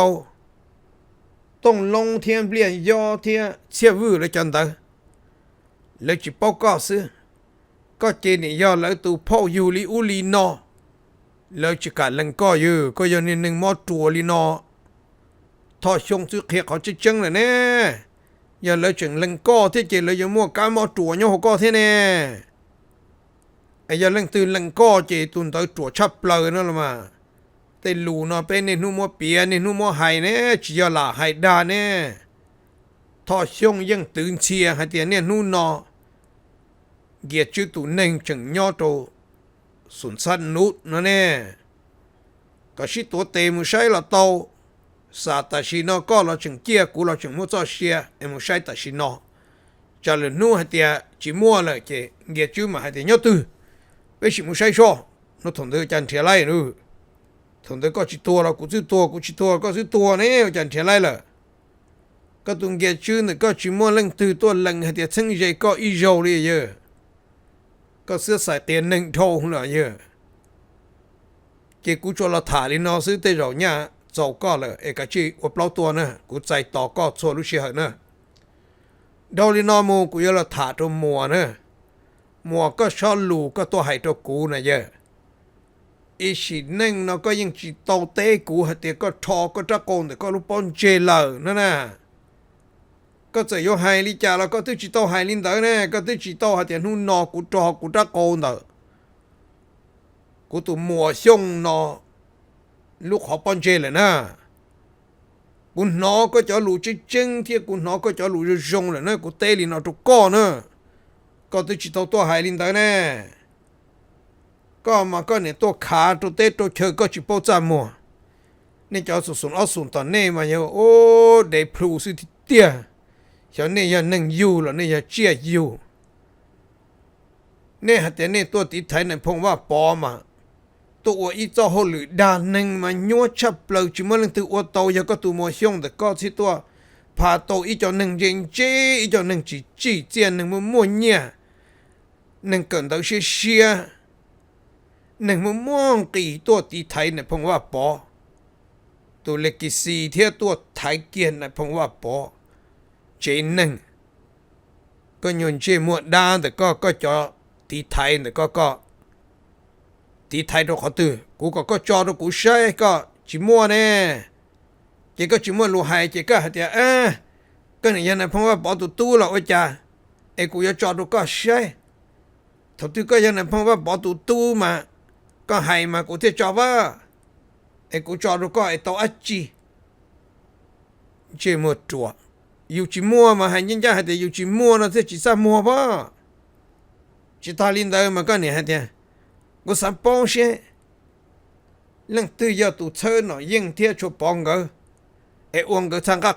ต้องลงเทียนเปลี่ยนย่อเทียเชี่ยววื้อเลยจันเตอเลยจิปก็ซื้อก็เจนี่ย่อแล้วตูพ่ออยู่ลีอุลีนอแล้วจิกัดลังก็อยู่ก็ยังนิดนึงมอตัวลีนอทอชงซื้อเขียเขาจะจังเลยแน่อย่าเลยจึงลังก็ที่เจเลยยังมั่วการมอตัวเนี่ยหัวก็ที่แน่ไอ้ยังลังตื่นลังก็เจตุนตัวตัวชับเปลือยนั่นละมาแต่ลูนอเป็นนี่นู่มัวเปียนี่นู่มัวไห้แน่จียละไห้ดาแน่ทอชงยังตื่นเชียให้เตียเนี่ยนู่นนอเกียรติตุหนึ่งจึงย่อโตสุนสันนุษนั่นเองก็ชิตัวเตมุใช้ละโตสาตาชินอก็เราจึงเกียกูเราจึงมั่วจ่อเชียมุใช้ตาชินอจะเลยนู่ให้เตียจิมัวเลยเจเกียรติมาให้เตียย่อตื้อไปชิมุใช้ชัวนู่ถงเดือจันเทียไรนู่ถงเดือก็ชิตัวเรากูซื้อตัวกูชิตัวก็ซื้อตัวเนี่ยจันเทียไรเลยก็ตุงเกียรติเนี่ยก็จิมัวเล่งตื้อตัวเล่งให้เตียทั้งใจก็อีโจเลยเยอะก็ซื้อใส่เตียนหนึ่งโทงเลยเยอะเจ้ากูจะละถ่ายลินอซื้อเตจเนี่ยเจ้าก็เลยก็จีว่าเปล่าตัวนะกูใจต่อก็ชัวรู้เชื่อนะดอลินอมูกูจะละถ่ายตัวมัวนะมัวก็ชอบลูก็ตัวให้ตัวกูนะเยอะอีสิหนึ่งเนาะก็ยังจีโตเต้กูให้เตียก็ทอก็ตะโกนแต่ก็รู้ปนเจเลยนั่นน่ะก็จะยกให้ลิจ่าแล้วก็ที่จิตโตให้ลินเตอร์เนี่ยก็ที่จิตโตให้เตียนู่นนอกูจอกูตะโกนเตอกูตัวมัวช่องนอลูกขอปนเจเลยนะกูนอก็จะรู้จริงๆที่กูนอก็จะรู้จะช่องเลยนะกูเตลินเอาตัวก้อนนะก็ที่จิตโตตัวให้ลินเตอร์เนี่ยก็มาก็เนี่ยตัวขาตัวเตตัวเชอก็จิโปจามัวนี่จะสุนเอาสุนตอนนี้มาเยอะโอ้เดพลูสิที่เตี้ยฉันนี่ยังนั่งอยู่แล้วนี่ยังเจี๊ยอยู่เนี่ยแต่เนี่ยตัวติดไทยเนี่ยพงว่าปอมาตัวอีเจ้าหรือดานหนึ่งมายัวชับเปล่าจิมันลังตัวโตยังก็ตัวมัวช่องแต่ก็ที่ตัวพาโตอีเจ้าหนึ่งเจงเจอีเจ้าหนึ่งจีจีเจียนหนึ่งมัวเนี่ยหนึ่งเกินตัวเชียหนึ่งมัวกี่ตัวติดไทยเนี่ยพงว่าปอตัวเล็กสีเทียตัวไทยเกียนเนี่ยพงว่าปอเจนหนึ่งก็ยนเจมัวดาแต่ก็จอตีไทยแต่ก็ตีไทยตัวเขาตื่นกูจอตัวกูใช้ก็จิมัวเนี่ยเจก็จิมัวลูหายเจก็เดี๋ยวก็เนี่ยยันเพราะว่าปอตู้หรอกว่าจ้ากูจะจอตัวก็ใช้ถ้าตู้ก็ยันเพราะว่าปอตู้มาก็ให้มากูที่จอว่ากูจอตัวก็ตัวอัจจีเจมัวตัวอยู่จีมัวมาให้ยิ่งใหญ่ให้แต่อยู่จีมัวนะที่จีสามมัวป่ะจีตาลินเดอร์มาก็เนี่ยให้แต่กูสัมปองเช่เรื่องตื่นยาตุเชิญหน่อยยิ่งเที่ยวชอบปองก็อ้วงก็ทางก็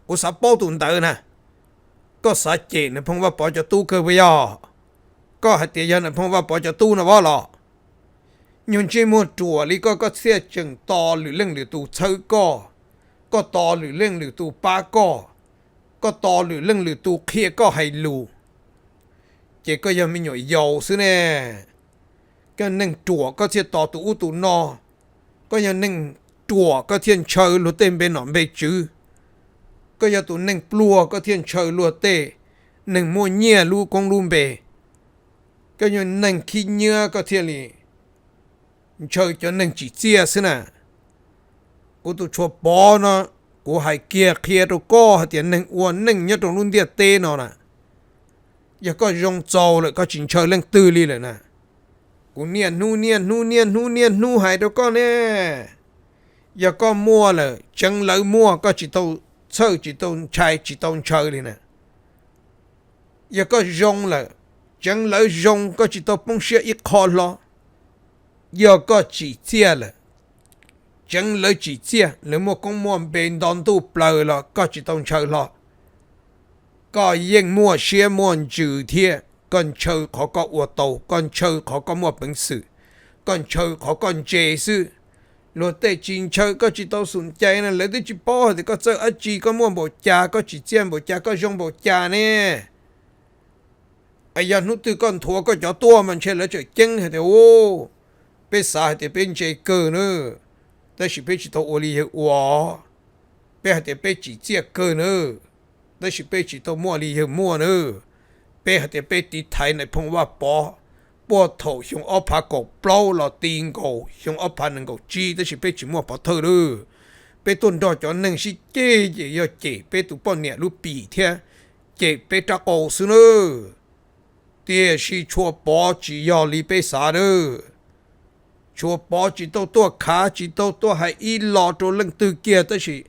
กูสัมปองตุนเดอร์นะก็สัจเจนนะพงว่าปอจะตู้เคยไปย่อก็ให้แต่ยันนะพงว่าปอจะตู้นะว่าหรอยุนจีมัวตัวลีก็เสียจังต่อหรือเรื่องหรือตู้เชิญก็ต่อหรือเรื่องหรือตู้ป้าก็ต่อหรือเรื่องหรือตู้เคลียก็ให้รู้เจก็ยังไม่หน่อยยาวซิแน่ก็นึ่งตัวก็เทียต่อตู้ตู้นอก็ยังนึ่งตัวก็เทียนเชยรู้เต็มเป็นหนอนใบจื้อก็ยังตัวนึ่งปลัวก็เทียนเชยรู้เต้นึ่งมัวเงี่ยรู้กงรูมเบก็ยังนึ่งขี้เนื้อก็เทียนลีเชยจนนึ่งจีเจียซินะกูตัวชัวปอเนาะกูให้เกียร์เคลียร์ตัวก็เตียนหนึ่งอ้วนหนึ่งเนี่ยตรงนู้นเดียเต้นน่ะอย่าก็ยงโจเลยก็จินเชยเรื่องตื้อลีเลยนะกูเนียนหายตัวก็เนี่ยอย่าก็มัวเลยจังเลยมัวก็จิตเอา chơi chỉ tông chạy chỉ tông chơi đi nè giờ có rong là chẳng lỡ rong có chỉ tông bông xe ít khó lo giờ có chỉ chia là chẳng lỡ chỉ chia nếu mà con mua bên đòn tu bờ là có chỉ tông chơi lo có yên mua xe mua chữ thiê con chơi khó có ô tô con chơi khó có mua bản sự con chơi khó con chế sự rồi tới chính chơi có chỉ tao sủng chạy nè lấy tới chỉ bỏ thì có chơi ở chỉ có mua bộ trà có chỉ chiên bộ trà có dùng bộ trà nè ai giờ nút từ con thua có cho tua mình chơi lấy chơi chân hay thì ô bây giờ thì bên chơi cờ nữa tới chỉ bên chỉ tao ô li hiệu quả bây thì bên chỉ chia cờ nữa tới chỉ bên chỉ tao mua li hiệu mua nữa bây thì bên đi thái này phong hoa bỏ bỏ thầu dùng ốp phá cổ plau là tiền cổ dùng ốp phá nâng cổ chi tới chỉ biết chỉ mua bỏ thơ nữa bé tuần đó cho nâng sĩ chế gì giờ chế bé tụ bỏ nhẹ lúc bì thế chế bé trả cổ xứ nữa tiền sĩ chua bỏ chỉ要lý bé xả nữa chua bỏ chỉ tao tua khá chỉ tao hay ít lo cho lưng từ kia tới chỉ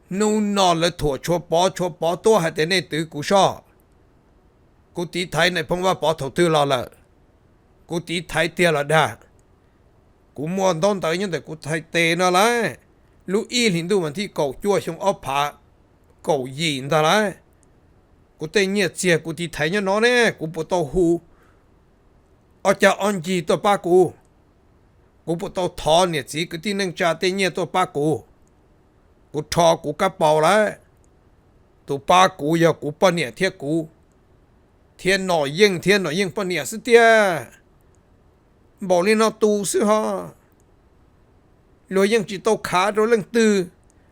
nô nọ là thua chua bỏ tua hay thế này từ cú sao cú tí thái này phong hoa bỏ thầu tư là cú tí thái tia là đà cú mua đón tới nhưngแต่cú thái tê nó lại lúc y hình tu mình thì cầu chua xong ốp phá cầu nhìn ta lại cú tê nhiệt chia cú tí thái nó nè cú bộ tàu hù ở cha on gì tôi ba cú bộ tàu thò nhiệt gì cứ tin nâng cha tê nhiệt tôi ba cú thò cú cá bào lại tôi ba cú giờ cú bao nhiệt thiết cú thiên nọ yên bao nhiêu sự tia bỏ lên nó tu sự ha rồi yên chỉ tao khá rồi lần tư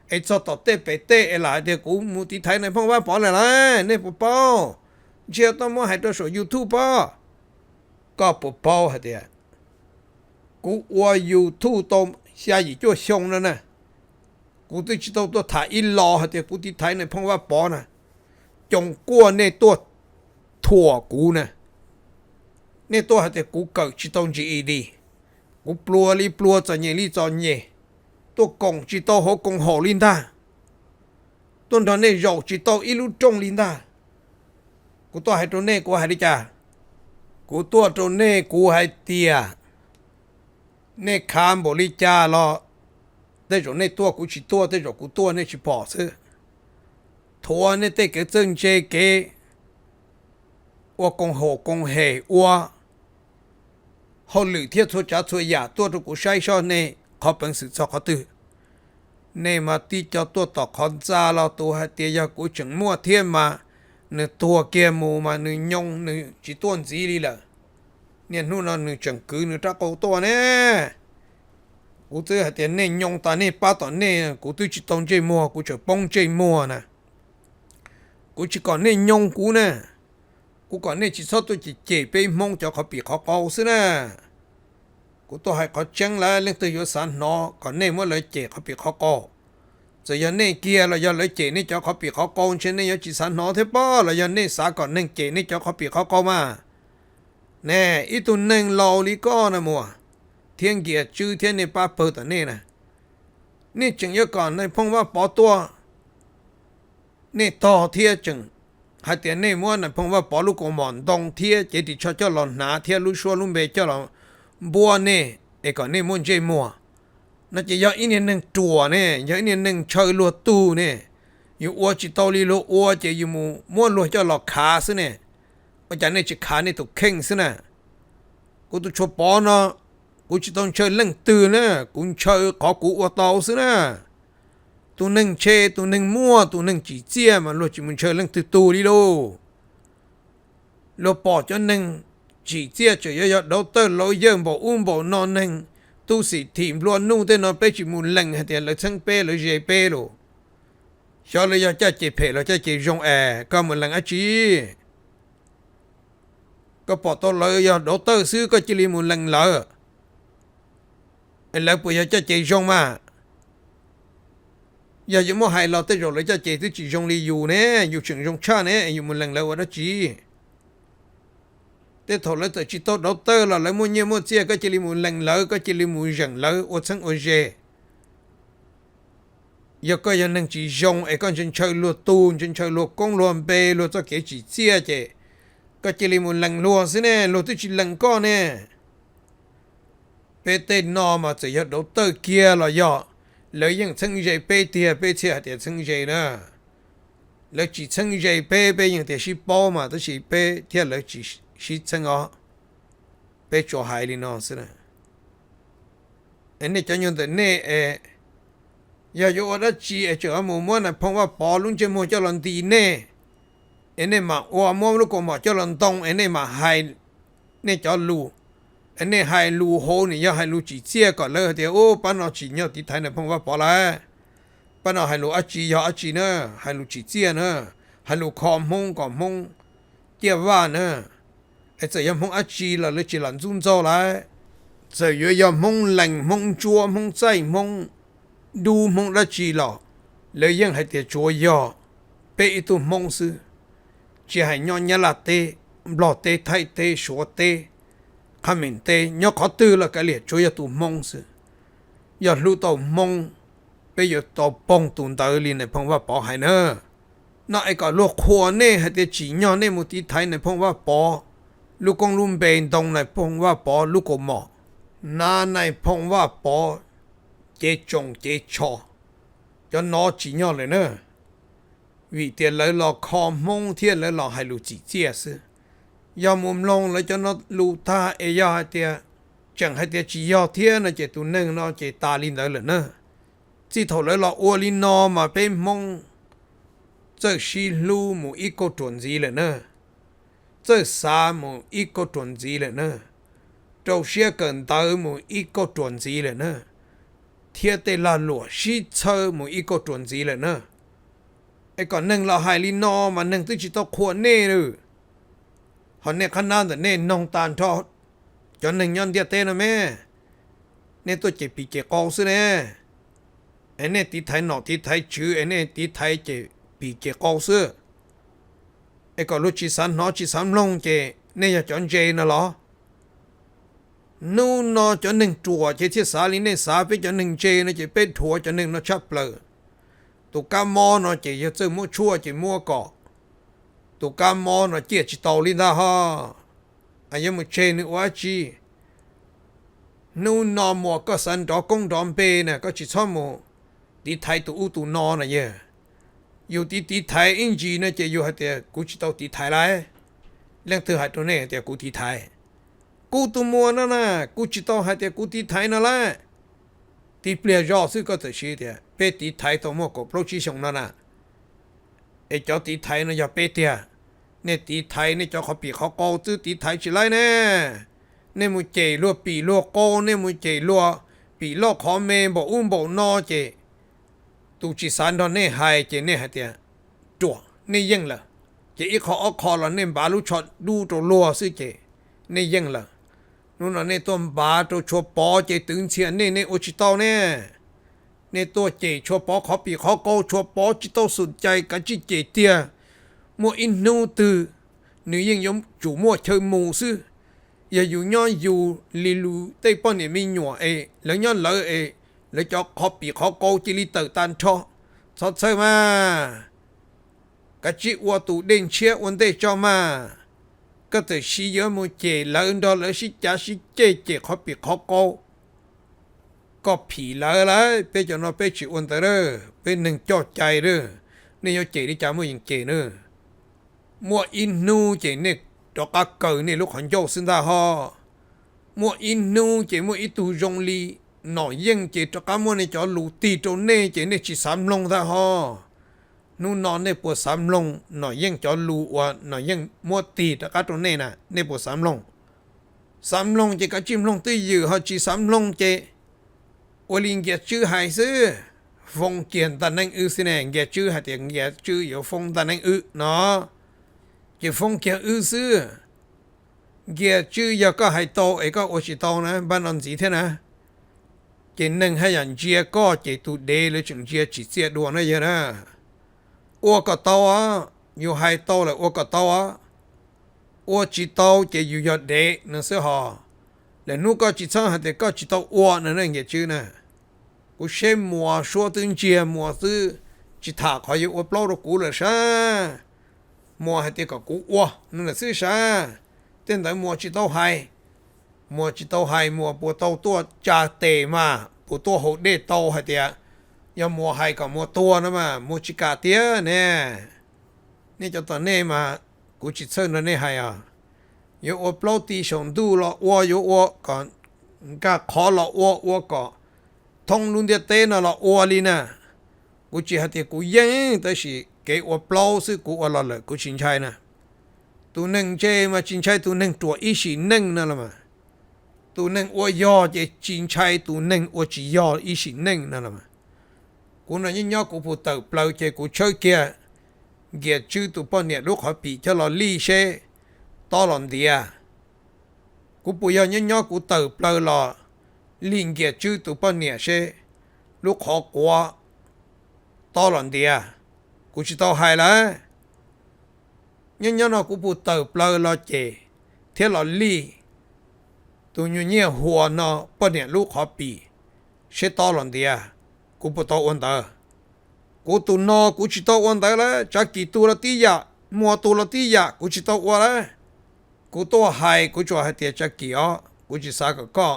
ấy cho tao tê bể tê lại thì cũng muốn tí thấy này phong ba bỏ lại này này bộ bao chưa tao mua hai đôi số YouTube bao có bộ bao hả tiệt cú qua YouTube tao xa gì cho xong nữa nè cú tôi chỉ tao thả ít lo hả tiệt cú tí thấy này phong ba bỏ nè trồng qua này tôi thua cú nè nè tôi hay để cú cởi chỉ tông chỉ đi cú plua cho nhẹ tôi cùng chỉ tao họ cùng họ linh ta tôi nói nè rau chỉ tao ít lúc trong linh ta cú tôi hay trong nè cú hay đi cha cú tôi trong nè cú hay tia nè khám bộ đi cha lo đây rồi nè tôi cú chỉ tôi đây rồi cú tôi nè chỉ bỏ chứ thua nè đây cái chân chơi cái 我共和共黑我，后六天出家出呀，多着个晒上呢，靠本事做好的。你嘛地叫多到看渣了，都还得要个整末天嘛，你多节目嘛，你用你几段子里了，你นู่น你整个你咋搞多呢？我这还得你用但你把到你，我对去当这末，我就帮这末呢，我去讲你用股呢。cú còn nên chỉ số tôi chỉ chế bên mong cho họ bị khó cầu xí nè cú tôi hay có chân lại lên từ yếu sản nó còn nên muốn lấy chế họ bị khó cầu rồi giờ nên kia là giờ lấy chế nên cho họ bị khó cầu trên nên giờ chỉ sản nó thế bao là giờ nên xã còn nên chế nên cho họ bị khó cầu mà nè ít tu nên lâu lý có nè mùa thiên kia chư thiên này ba bờ tận này nè nên chừng giờ còn nên phong va bỏ tua nên to thiên chừng hai tiền này mua là phong va bỏ lúc còn mòn đông thiên chỉ thì cho lòn ná thiên lúc xua lúc về cho lòn bua nè để còn này muốn chơi mua nó chỉ do ít nên chùa nè do ít nên chơi lúa tu nè yêu uo chỉ tao li lúa uo chỉ yêu mua lúa cho lọ khá xí nè ở chỗ này chỉ khá này tụ khen xí nè cô tụ cho bỏ nó cô chỉ tao chơi lăng từ nè cũng chơi có cú uo tao xí nè tụ nâng chơi tụ nâng mua tụ nâng chỉ chia mà lúa chỉ muốn chơi lăng từ tu đi đâu lúa bỏ cho nâng chỉ chia chỉ do đầu tư lối dân bỏ bỏ non nâng tu sĩ thìm luôn nu tên nó bé chỉ muốn lăng hay tiền là sang bé là dễ bé rồi cho lấy cho chị phê là cho chị dùng có một lần ấy chị có bỏ tôi lấy cho đầu tư xứ có chỉ li một lần lỡ lấy bây giờ cho chị dùng mà giờ chỉ muốn hay là tới rồi lấy cho chị thì chỉ dùng li dù nè dù chừng dùng cha nè dù một lần lỡ đó chị thế thôi lấy tới chỉ tốt đầu tư là lấy mua nhiều mua chia có chỉ li một lần lỡ có chỉ li một lần lỡ ở sang ở dễ 又个人能只用，一个人chơi lúa tuôn，人chơi lúa公lúa贝lúa做给只接着，个这里么冷lúa是呢，lúa都是冷干呢。贝得那么只要都得kia了要，lợi dụng趁giờ贝tiền贝钱还趁giờ呢，lợi只趁giờ贝用的是包嘛，都是贝天lợi只是趁哦，贝做海里呢是呢。anh cho nhân tình nè giờ yo đã chỉ cho mua mua này phong qua bỏ luôn cho mua cho lần tì nè anh mà mua lúc còn mà cho lần tông anh mà hai nè cho lù anh hai lù hồ này giờ hai lù chỉ chia còn lỡ thì ô ban nó chỉ nhau tí thái này phong qua bỏ lại ban nó hai lù ăn chỉ nữa hai lù chỉ chia nữa hai lù còn mông chia va nữa anh giờ em không ăn chỉ là lấy chỉ làm run rau lại giờ yo mông lạnh mông chua mông cay mông đu mông là chỉ là lợi dụng hay để chua yo bé itu mông sư chỉ hay nhau nhá là tê lọ tê thay tê sủa tê khăm mình tê nhau có tư là cái liệt chua tu mông sư giờ lưu tàu mông bây giờ tàu bông tuần tới liền này phong va bỏ hay nữa nó ai có lúa khô nè hay để chỉ nhau nè một tí thay này phong va bỏ lúc con luôn bền đông này phong va bỏ lúc có mỏ na này phong va bỏ chế trồng chế cho nó chỉ nhauเลยnữa vì tiền lấy lò kho mông thiên lấy lò hay lù chỉ chia sư do mồm lông lấy cho nó lù tha ấy do hai tiền chẳng hai tiền chỉ do thiên là chế tụ nâng nó chế ta linh tới lần nữa chỉ thầu lấy lò ô linh nó mà bên mông这是路某一个准则了呢这啥某一个准则了呢就是跟到某一个准则了呢贴的là lúa xí chơi một ít có chuẩn gì là nữa, ai còn nâng là hai linh no mà nâng tới chỉ tao khuôn nè rồi, họ nè khăn nào để nè nông tàn cho nâng nhân địa tên là mẹ, nè tôi chỉ bị cái câu xí nè, anh nè tí thái nọ tí thái chữ, anh nè tí thái chỉ bị cái câu xí, ai còn lúc chỉ san nó chỉ san lông chỉ nè giờ chọn chơi nó lo. nó cho nên chùa chỉ thiết xã linh nên xã với cho nên chê nó chỉ bên thua cho nên nó chấp lờ tụ cá mò nó chỉ cho chơi mua chua chỉ mua cỏ tụ cá mò nó chỉ tàu linh ra ha anh em một chê nữa quá chi nó mua có sẵn đó công đòn bê nè có chỉ cho mua đi thay tụ nó này nhỉ yêu đi thay anh gì nó chỉ yêu hạt tiền cũng chỉ tàu đi thay lại lên từ hạtตัวnày thì cũng đi thayกูตัวมัวนั่นน่ะกูจิตเอาให้แต่กูตีไทยนั่นแหละตีเปลี่ยนยอดซื้อก็จะชี้เดียเป็ดตีไทยตัวมัวก็โปรชิชงนั่นน่ะไอ้เจ้าตีไทยน่ะอย่าเป็ดเดียเนี่ยตีไทยเนี่ยเจ้าเขาปีเขาโกซื้อตีไทยชิไรเนี่ยมึงเจรัวปีรัวโกเนี่ยมึงเจรัวปีรัวขอเมย์บอกบอกนอเจตูจิสันตอนเนี่ยหายเจเนี่ยให้เดียจั่วเนี่ยยังละเจอีขอเอาคอละเนี่ยบาลุช็อตดูตัวรัวซื้อเจเนี่ยยังละนู่นนี่ตัวบ้าตัวชัวปอเจตึงเชียนนี่อุจิตเอาเนี่ยตัวเจชัวปอเขาปีเขาโกชัวปอจิตเอาสุดใจกันจิเจเตียมัวอินนูตือนี่ยังยมจู่มัวเชยมูซื้ออย่าอยู่ย้อนอยู่ลิลูเต้ป้อนเนี่ยมีหนัวแล้วย้อนเลยแล้วจะเขาปีเขาโกจิลิเตอร์ตันชอสดใช่มากันจิวัวตูเด่นเชียวันเตจอมาก็จะชี้เยอะมูเจแล้วดอลแล้วชี้จ่าชี้เจเขาปีเขาโกก็ผีเลยเป็นจนเราเป็นชิวันเตอร์เป็นหนึ่งจอดใจเด้อนี่ยเจที่จ่ามือยังเจเนอมัวอินนูเจเนี่ยดอกเกอเนี่ยลูกขันโยสินดาฮอมัวอินนูเจมัวอิตูจงลีหน่อยยังเจดอกมัวเนี่ยจอลูตีโจเน่เจเนี่ยชิสามลงดาฮอนู่นนอนในปวดสามลงหน่อยยังจอลูว่าหน่อยยังมัวตีตะกัดตรงนี้น่ะในปวดสามลงเจก็จิ้มลงตีอยู่เขาจีสามลงเจวลิงเกียชื่อหายซื้อฟงเกียนตันนั่งสิเนี่ยเกียชื่อหายเตียงเกียชื่ออยู่ฟงตันนั่งเนาะเจฟงเกียซื้อเกียชื่อยาก็หายโตก็โอชิโตนะบ้านนอนสีเท่านะเจนึ่งให้ยันเจียก็เจตูเดเลยจึงเจียจีเจียดวงนั่นเยอะนะ我个刀啊，有海刀了，我个刀啊，我知道就有要得，那是哈，连如果只唱还得个知道我那也就呢，我กูเช่มัวชัวตึงเจียมัวซื้อจิตถาขออยู่อวบเล่าเรากูเลยซะมัวให้เด็กกับกูอ้วนั่นแหละซื้อซะเต้นแต่มัวจิตเต้าไฮมัวจิตเต้าไฮมัวปวดเต้าตัวจ่าเตมาปวดตัวหดเด็ดเต้าให้เดียอย่ามัวไฮกับมัวตัวนะมามัวจิกาเตียเนี่ยนี่จะตอนนี้มากูจิตเส้นนั่นนี่ไฮอ่ะอยู่อวบเล่าตีชงดูละอ้วอยู่อ้วก่อนก็ขอละอ้วก่อนทงลุนเดียเต้นละอ้วลีนะกูจิหาเตียกูยังแต่สิเกี่ยวกับเปล่าสิกูอะไรเลยกูชินชัยนะตัวหนึ่งเจมาชินชัยตัวหนึ่งตัวอีสิหนึ่งนั่นแหละมาตัวหนึ่งอวยอเจชินชัยตัวหนึ่งอวจียออีสิหนึ่งนั่นแหละมากูนั่นยิ่งยอกูพูดเติบเปล่าเจกูเชื่อเกียเกียชื่อตัวป้อนเนี่ยลูกขอปีจะรอลีเชตอหลอนเดียกูปุยยิ่งยอกูเติบเปล่าหล่อลิงเกียชื่อตัวป้อนเนี่ยเชลูกขอกว่าตอหลอนเดียกูจะต้องให้ละยันกูพูดเติบเลยเราเจเที่ยวเราลีตัวเนี่ยหัวเนาะปนเนี่ยลูกขอปีเชตอหลังเดียกูพูดตัววันเดอกูตัวนอกูจะต้องวันเดอละจากกี่ตัวละตียะมัวตัวละตียะกูจะต้องวันละกูตัวให้กูจะให้เตียจากกี่อ่ะกูจะสักก็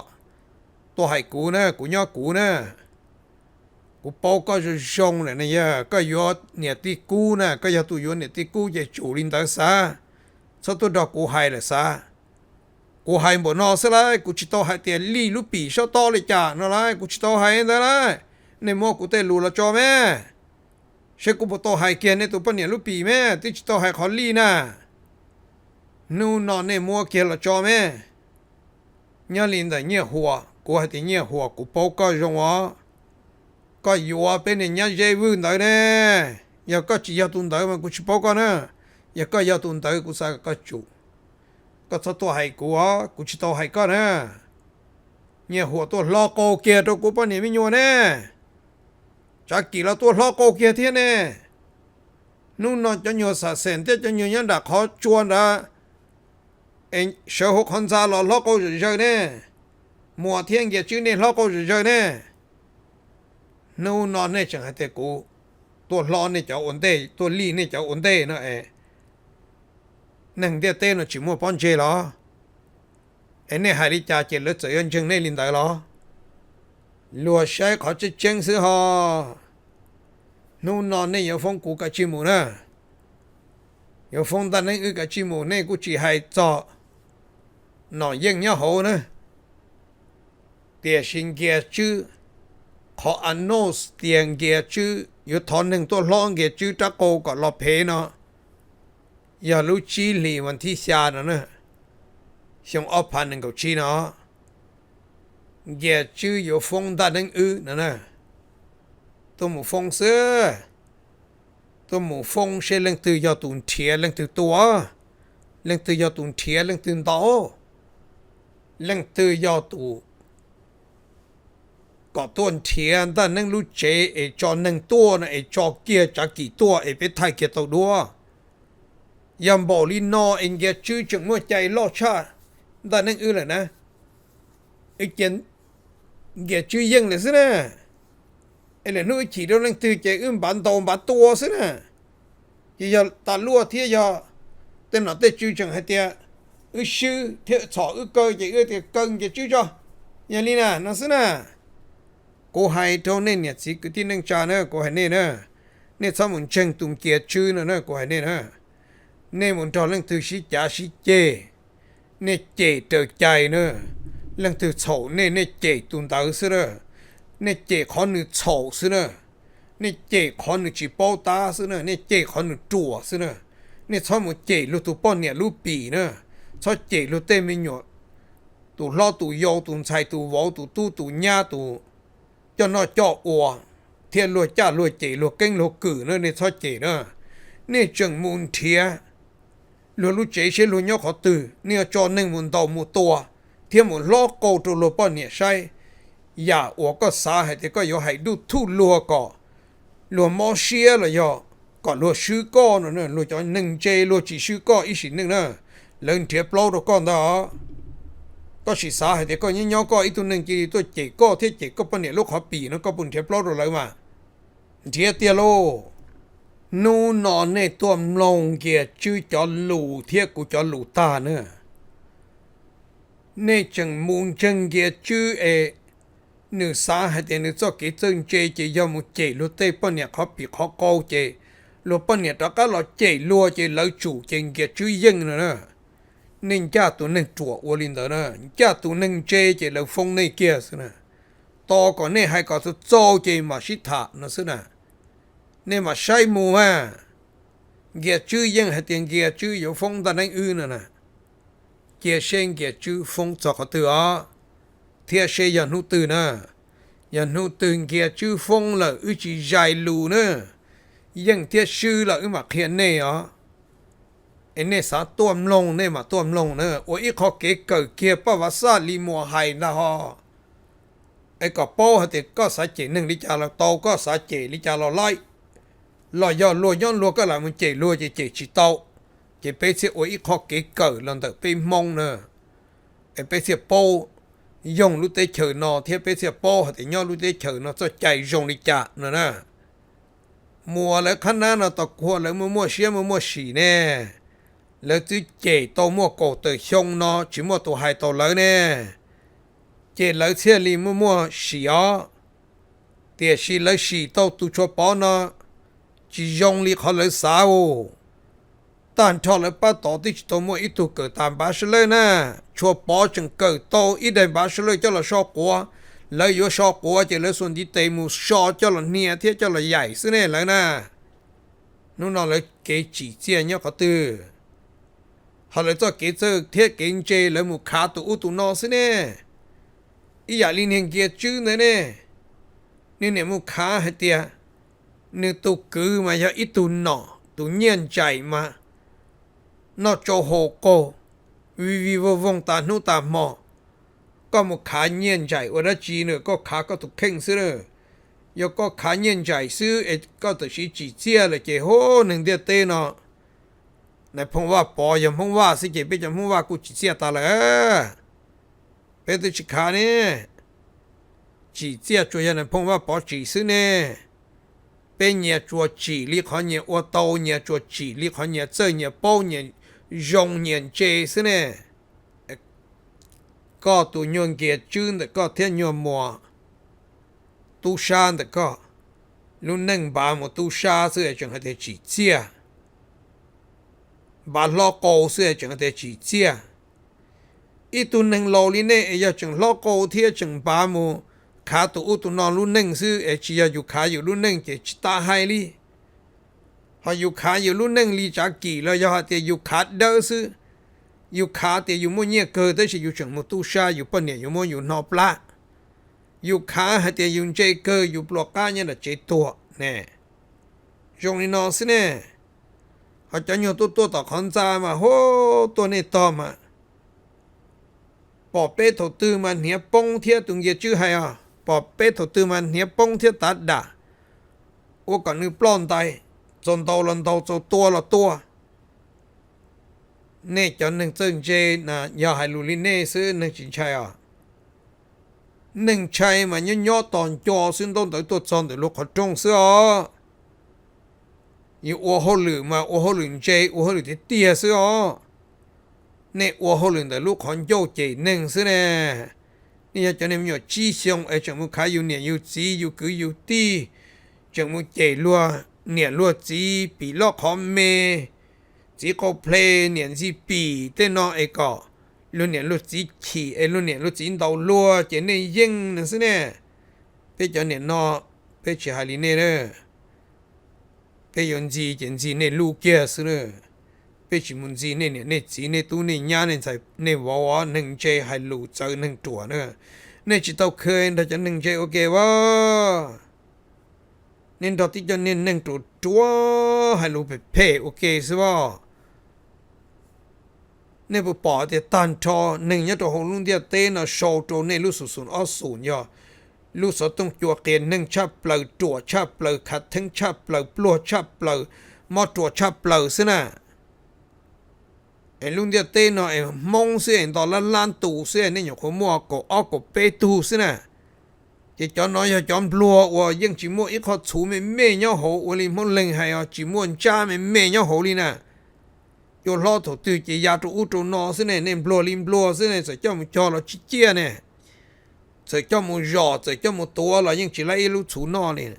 ตัวให้กูนะกูเนี่ยกูนะกู报告是凶了那呀，个要你的姑呢，个要都要你的姑也主领导啥，这都到กูให้了啥，กูให้หมดนอซะเลยกูจะต้องให้เตียลีลูปีชอบต่อเลยจ้านั่นเลยกูจะต้องให้ได้เลยในหม้อกูเตะลูละจอแม่เชื่อกูบอกต้องให้เกียร์ในตัวปนเนี่ยลูปีแม่ที่จะต้องให้เขาลีนะนู่นนอนในหม้อเกียร์ละจอแม่เนี่ยลินแต่เนี่ยหัวกูให้ตีเนี่ยหัวกู报告รงวะก็อยู่ว่าเป็นอย่างเจวุ่นได้เนี่ยอยากก็จียาตุนได้มันกูชิบอกกันนะอยากก็ยาตุนได้กูสักก็จูก็ตัวให้กูอ่ะกูชิตัวให้ก็นะเนี่ยหัวตัวล้อโกเกียตัวกูปนเนี่ยไม่อยู่เนี่ยจากกี่แล้วตัวล้อโกเกียเที่ยเนี่ยนู่นนอนจะอยู่สะเสนเที่ยจะอยู่ยันดักเขาจวนละเอ็งเสือหกคนซาล้อโกอยู่เฉยเนี่ยมัวเที่ยงเกียชื่อเนี่ยล้อโกอยู่เฉยเนี่ยนู่นนอนเนี่ยจังให้แต่กูตัวล้อเนี่ยจะอ่อนเต้ตัวลีเนี่ยจะอ่อนเต้นะนั่งเดียเต้นะชิมัวป้อนเจหรอเนี่ยหาริจ่าเจริญเจริญจังเนี่ยลินได้หรอลัวใช้เขาจะเจงซื้อฮอนู่นนอนเนี่ยอย่าฟ้องกูกับชิมูนะอย่าฟ้องตาเนี่ยกับชิมูเนี่ยกูจีให้จ่อนอนยังเนี่ยโหนะเตียชิงเกียชื่อขออันโนสเตียงเกียชื่ออยู่ทอนหนึ่งตัวร้องเกียชื่อตะโกก็รอเพเนาะอย่ารู้ชีลีวันที่ชาเนาะชงอพันหนึ่งกับชีเนาะเกียชื่ออยู่ฟงตาหนึ่งนะตัวหมูฟงเสือตัวหมูฟงเชื่อเรื่องตื่นยอตุนเทียเรื่องตื่นตัวเรื่องตื่นยอตุนเทียเรื่องตื่นโตเรื่องตื่นยอตุก็ต้นเทียนแต่นั่งรู้เจจอหนึ่งตัวนะจอเกียจากกี่ตัวเป็นไทยเกียตัวดัวยำบอกลินอเกียชื่อจังเมื่อใจลอดชาแต่นั่งเลยนะเกียเกียชื่อยังเลยสินะเลยนู้นขี่เรานั่งตื่นใจบันโตบันตัวสินะที่จะตาลัวเทียยาแต่หน้าเตชื่อจังให้เตียชื่อเทียฉอเกยใจเตียเกินใจชื่อจ้ะอย่างนี้นะนั่นสินะกูให้ตรงนี้เนี่ยสิกูที่นั่งจานะกูให้เนี่ยนะเนี่ยสมุนเชิงตุ่มเกียร์ชื่อนะกูให้เนี่ยนะเนี่ยมันตอนเรื่องตื่นชิจ่าชิเจเนี่ยเจเตอใจนะเรื่องตื่นโฉเนี่ยเจตุ่มตาสินะเนี่ยเจขอหนึ่งโฉสินะเนี่ยเจขอหนึ่งจีเป้าตาสินะเนี่ยเจขอหนึ่งจั่วสินะเนี่ยสมุนเจลูกตัวป้อนเนี่ยลูกปีนะชอบเจลูกเต้ไม่หยดตัวล้อตัวยาวตัวใช้ตัววอตัวตู้ตัวหญ้าตัวcho nó cho ủa thiên lùa cha lùa chỉ lùa kinh lùa cử nữa nên sao chỉ nữa nên chẳng muốn thía lùa lùa chỉ sẽ lùa nhóc họ từ nên cho nên muốn đầu một tua thiên muốn lo cầu cho lùa bao nhiêu sai ya ủa có sao hay thì có yếu hay đu thu lùa cỏ lùa mò xia là do còn lùa sư co nữa lùa cho nâng chê lùa chỉ sư co ý xí nữa lên thiệp lâu rồi con đó ก็สิสาให้แต่ก็ยิ่งย่อก็อีตัวหนึ่งจีตัวเจก็เที่ยเจก็ปนเนี่ยลูกขอปีนะก็ปุ่นเทียบปลอดเลยมาเทียเตียโลนูนอนในตัวลงเกียชื่อจอหลูเทียกูจอหลูตาเนอะในจังมุงจังเกียชื่อหนึ่งสาให้แต่หนึ่งจะกิจจังเจเจยอมเจลูเต้ปนเนี่ยเขาปีเขาโกเจลูปนเนี่ยตะก็เราเจลัวเจเราจู่เจงเกียชื่อยิ่งเนอะนิ่งจ้าตัวหนึ่งจั่ววัวลินเดอร์นะจ้าตัวหนึ่งเจเราฟงในเกียสนะต่อก่อนเนี่ยให้ก็จะโจเจมาชิตานะสินะเนี่ยมาใช้มูฮะเกียชื่อยังให้เตียงเกียชื่ออยู่ฟงตอนนั้นอื่นนะเกียเชงเกียชื่อฟงจากตัวเทียเชยันหูตื่นนะยันหูตื่นเกียชื่อฟงเลยจีใจลูนะยังเทียชื่อเลยมาเขียนเนี่ยไอ้เนี่ยสาตัวมลงเนี่ยมาตัวมลงเนอะโอ้ยเขาเก๋เกิดเกียร์ป้าวาซาลีมัวไฮนะฮะไอ้ก็โป้ฮะแต่ก็สาเจหนึ่งลิจาเราโตก็สาเจลิจาเราไล่ลอยย้อนลัวก็หลังมันเจลัวเจชิโตเจไปเสียโอ้ยเขาเก๋เกิดหลังแต่ไปมองเนอะไอ้ไปเสียโป้ยงรู้เตเฉยนอเทียไปเสียโป้ฮะแต่ย้อนรู้เตเฉยนอจะใจยงลิจาเนอะนะมัวแล้วขนาดเราตะกัวแล้วมัวเชียมัวฉีแน่แล้วจะเจตัวมัวโกตัวชงเนาะชิมัวตัวหายตัวเลยเนี่ยเจแล้วเชื่อลีมัวฉีอ๋อเดี๋ยวฉีแล้วฉีตัวตัวชัวปอเนาะจียงลีเขาเลยสาวตอนทอเลยป้าต่อที่ตัวมัวอีตัวเกิดตามบาชเลยนะชัวปอจึงเกิดโตอีเดนบาชเลยเจ้าละชอบกัวแล้วอยู่ชอบกัวเจแล้วส่วนที่เตมูชอเจ้าละเนี่ยเที่ยเจ้าละใหญ่สิเนี่ยเลยนะนู่นน่ะเลยเกจีเจียเนี่ยเขาตื้อเขาเลยจะเกิดเทียเก่งเจแล้วมุขาตัวอุตุนอสิเนี่ยอีอย่าลินเฮงเกียจื้อเนี่ยเนี่ยมุขาให้เตียเนี่ยตัวกือมาอย่าอีตุนนอตัวเงียนใจมานอโจโฮโกวิวงตาหนูตาหมอก็มุขาเงียนใจวันจีเนี่ยก็ขาก็ถูกเข่งซื้อยก็ขาเงียนใจซื้อก็ตัวชีจีเจียเลยเจโหหนึ่งเดียเตนอในพงว่าปอยังพงว่าสิเจไปยังพงว่ากูจีเสียตาเลยเป็นตัวชิคาเนี่ยจีเสียตัวยันในพงว่าปอจีซื้อเนี่ยเป็นเนี่ยตัวจีลิขอเนี่ยอวโตเนี่ยตัวจีลิขอเนี่ยเจเนี่ยป้เนี่ยยงเนี่ยเจซื้อเนี่ยก็ตัวยงเกียจื้อแต่ก็เทียนยมมัวตูชานแต่ก็ลุ่นหนึ่งบาหมดตูชาซื้อจังให้เธอจีเสียบาลโกเสียจังแต่จีเจียอีตัวหนึ่งโลลิเน่เอยจังโลโกเทียจังบามูขาตัวอุตุนอนรุ่นหนึ่งซื้อจีอยู่ขาอยู่รุ่นหนึ่งเจจิตาไฮลีพออยู่ขาอยู่รุ่นหนึ่งลีจากกี่แล้วยอดเตียอยู่ขาเดอซื้ออยู่ขาเตียอยู่มัวเนี่ยเกิดได้สิอยู่จังมุตุชาอยู่ปนเนี่ยอยู่มัวอยู่นอปลาอยู่ขาให้เตียอยู่เจเกออยู่ปลอกก้าเนี่ยเจตัวเนี่ยจงนี่นอสิเนี่ยเขาจะอยู่ตัวต่อคอนซามาโหตัวนี้ต่อมาปอเป้ถตื้อมันเหียปงเทียตุงเยชื่อให้อ่ะปอเป้ถตื้อมันเหียปงเทียตัดด่าโอ้ก่อนนึกปล้อนตายจนโตลันโตจนตัวละตัวเนี่ยจนหนึ่งซึ่งเจนะอย่าให้ลูลินเน่ซื้อหนึ่งจินชัยอ่ะหนึ่งชัยมันย่อตอนจอซึ่งต้นตัวจอนแต่ลูกเขาจงเสื้ออยู่อัวหัวหลือมาอัวหัวหลือเจอัวหัวหลือที่เตี้ยซื้อเนี่ยอัวหัวหลือแต่ลูกของโยเจหนึ่งซื้อเนี่ยนี่จะเนี่ยมีจีเซียงจังมุขายอยู่เนี่ยอยู่จีอยู่กืออยู่ตีจังมุเจลัวเนี่ยลัวจีปีลอกของเมจีก็เพลเนี่ยจีปีเต้นอก็ลูเนี่ยลูจีขี่ลูเนี่ยลูจีดาวลัวเจเนี่ยยิงนั่นซื้อเนี่ยไปจังเนี่ยนอไปเชียร์ลีเนี่ยไปยนจีเจนจีเนี่ยลูกเกียร์ซื้อไปชิมุนจีเนี่ยจีเนี่ยตู้เนี่ยยาเนี่ยใส่เนี่ยวัวหนึ่งเจให้ลูกเจอหนึ่งตัวเนี่ยจิตเอาเคยแต่จะหนึ่งเจโอเควะเนี่ยตอนที่จะเนี่ยหนึ่งตัวให้ลูกไปเพ่โอเคใช่ป่ะเนี่ยพอปอเดียตันทอหนึ่งเนี่ยตัวของลุงเดียเต้นโชว์ตัวเนี่ยลูกสุนอ้อศูนย์ย่อลูกสาวต้องจัวเกณฑ์หนึ่งชับเปล่าจัวชับเปล่าขัดทั้งชับเปล่าปลวดชับเปล่ามอตัวชับเปล่าสินะ ไอ้ลุงเดียเต้นไอ้มงเสียตอนล้านตู่เสียนี่อยู่คนมัวก็ออกก็เปตูสินะจะจอนน้อยจะจอนบลัวว่ายังจิมัวอีกเขาถูไม่เมย์เนาะโหวันนี้มันเล็งให้จิมัวจ้าไม่เมย์เนาะโหลีนะอยู่รอถูกตื่นจะยาตัวอุตัวนอสิเนี่ยบลัวลิมบลัวสิเนี่ยจะเจ้ามันจอเราชี้เจียเนี่ยจะเจ้ามันรอจะเจ้ามันตัวเรายังจิไล่ลูกถูนอเนี่ย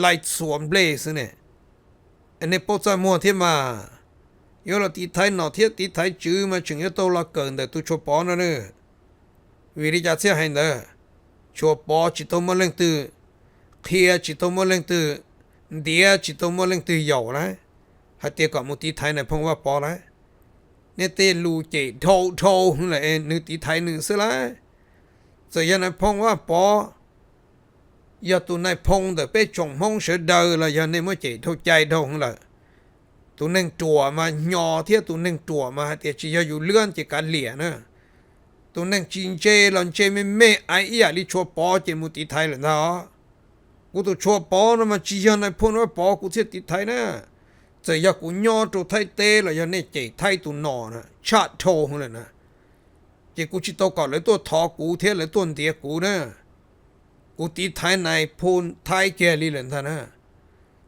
ไล่สวมเบลสิเนี่ยอันนี้พอใจมัวเทียมา有了地台那天地台住嘛，仲要到了近的都出包了呢。为了家车还呢，出包只到么冷度，天只到么冷度，地只到么冷度有嘞，还得个么地台呢碰我包嘞。你得路节偷偷来，你地台你是嘞，这样呢碰我包，要到那碰的被中碰是到了，要你么节偷ใจ偷了。ตัวหนึ่งตัวมาหย่อเทียตัวหนึ่งตัวมาแต่จีอยู่เลื่อนจากการเหลี่ยนะตัวหนึ่งจีนเจหลอนเจไม่ไอ้ยาลิชัวปอเจมุติไทยเลยนะกูตัวชัวปอนะมาจีนในพูนว่าปอกูเทียติไทยนะจะอยากกูหย่อตัวไทยเตะเลยยันเนี่ยเจไทยตัวหนอนะชาติโทเลยนะเจกูจิตโตก่อนเลยตัวทอกูเทียเลยตัวเดียกูนะกูติไทยในพูนไทยแกลีเลยท่านนะ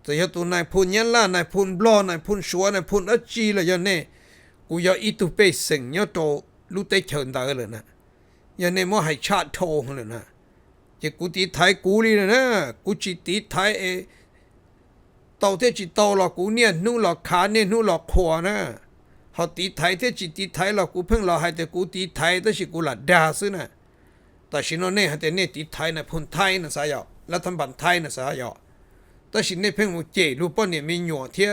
แต่ยาตัวนายพูนยันล่านายพูนบล้อนายพูนชัวนายพูนอัจจีเลยยันเนี่ยกูอยากอีตุเปสิงยาโตรู้เตเฉินตาเลยนะยันเนี่ยมั่วให้ชาติโทเลยนะจะกูตีไทยกูเลยนะกูจีตีไทยเต่าเทจิเต่าหลอกกูเนี่ยนู่นหลอกขาเนี่ยนู่นหลอกขวานะเขาตีไทยเทจิตีไทยหลอกกูเพิ่งหลอกให้แต่กูตีไทยแต่สิกูหลัดดาซึนะแต่ชิโนเนี่ยให้แต่เนี่ยตีไทยนะพูนไทยนะสายรัฐบาลไทยนะสายแต่สิเนี่ยเพิ่งมูเจลูกป้อนเนี่ยมีหยวเทีย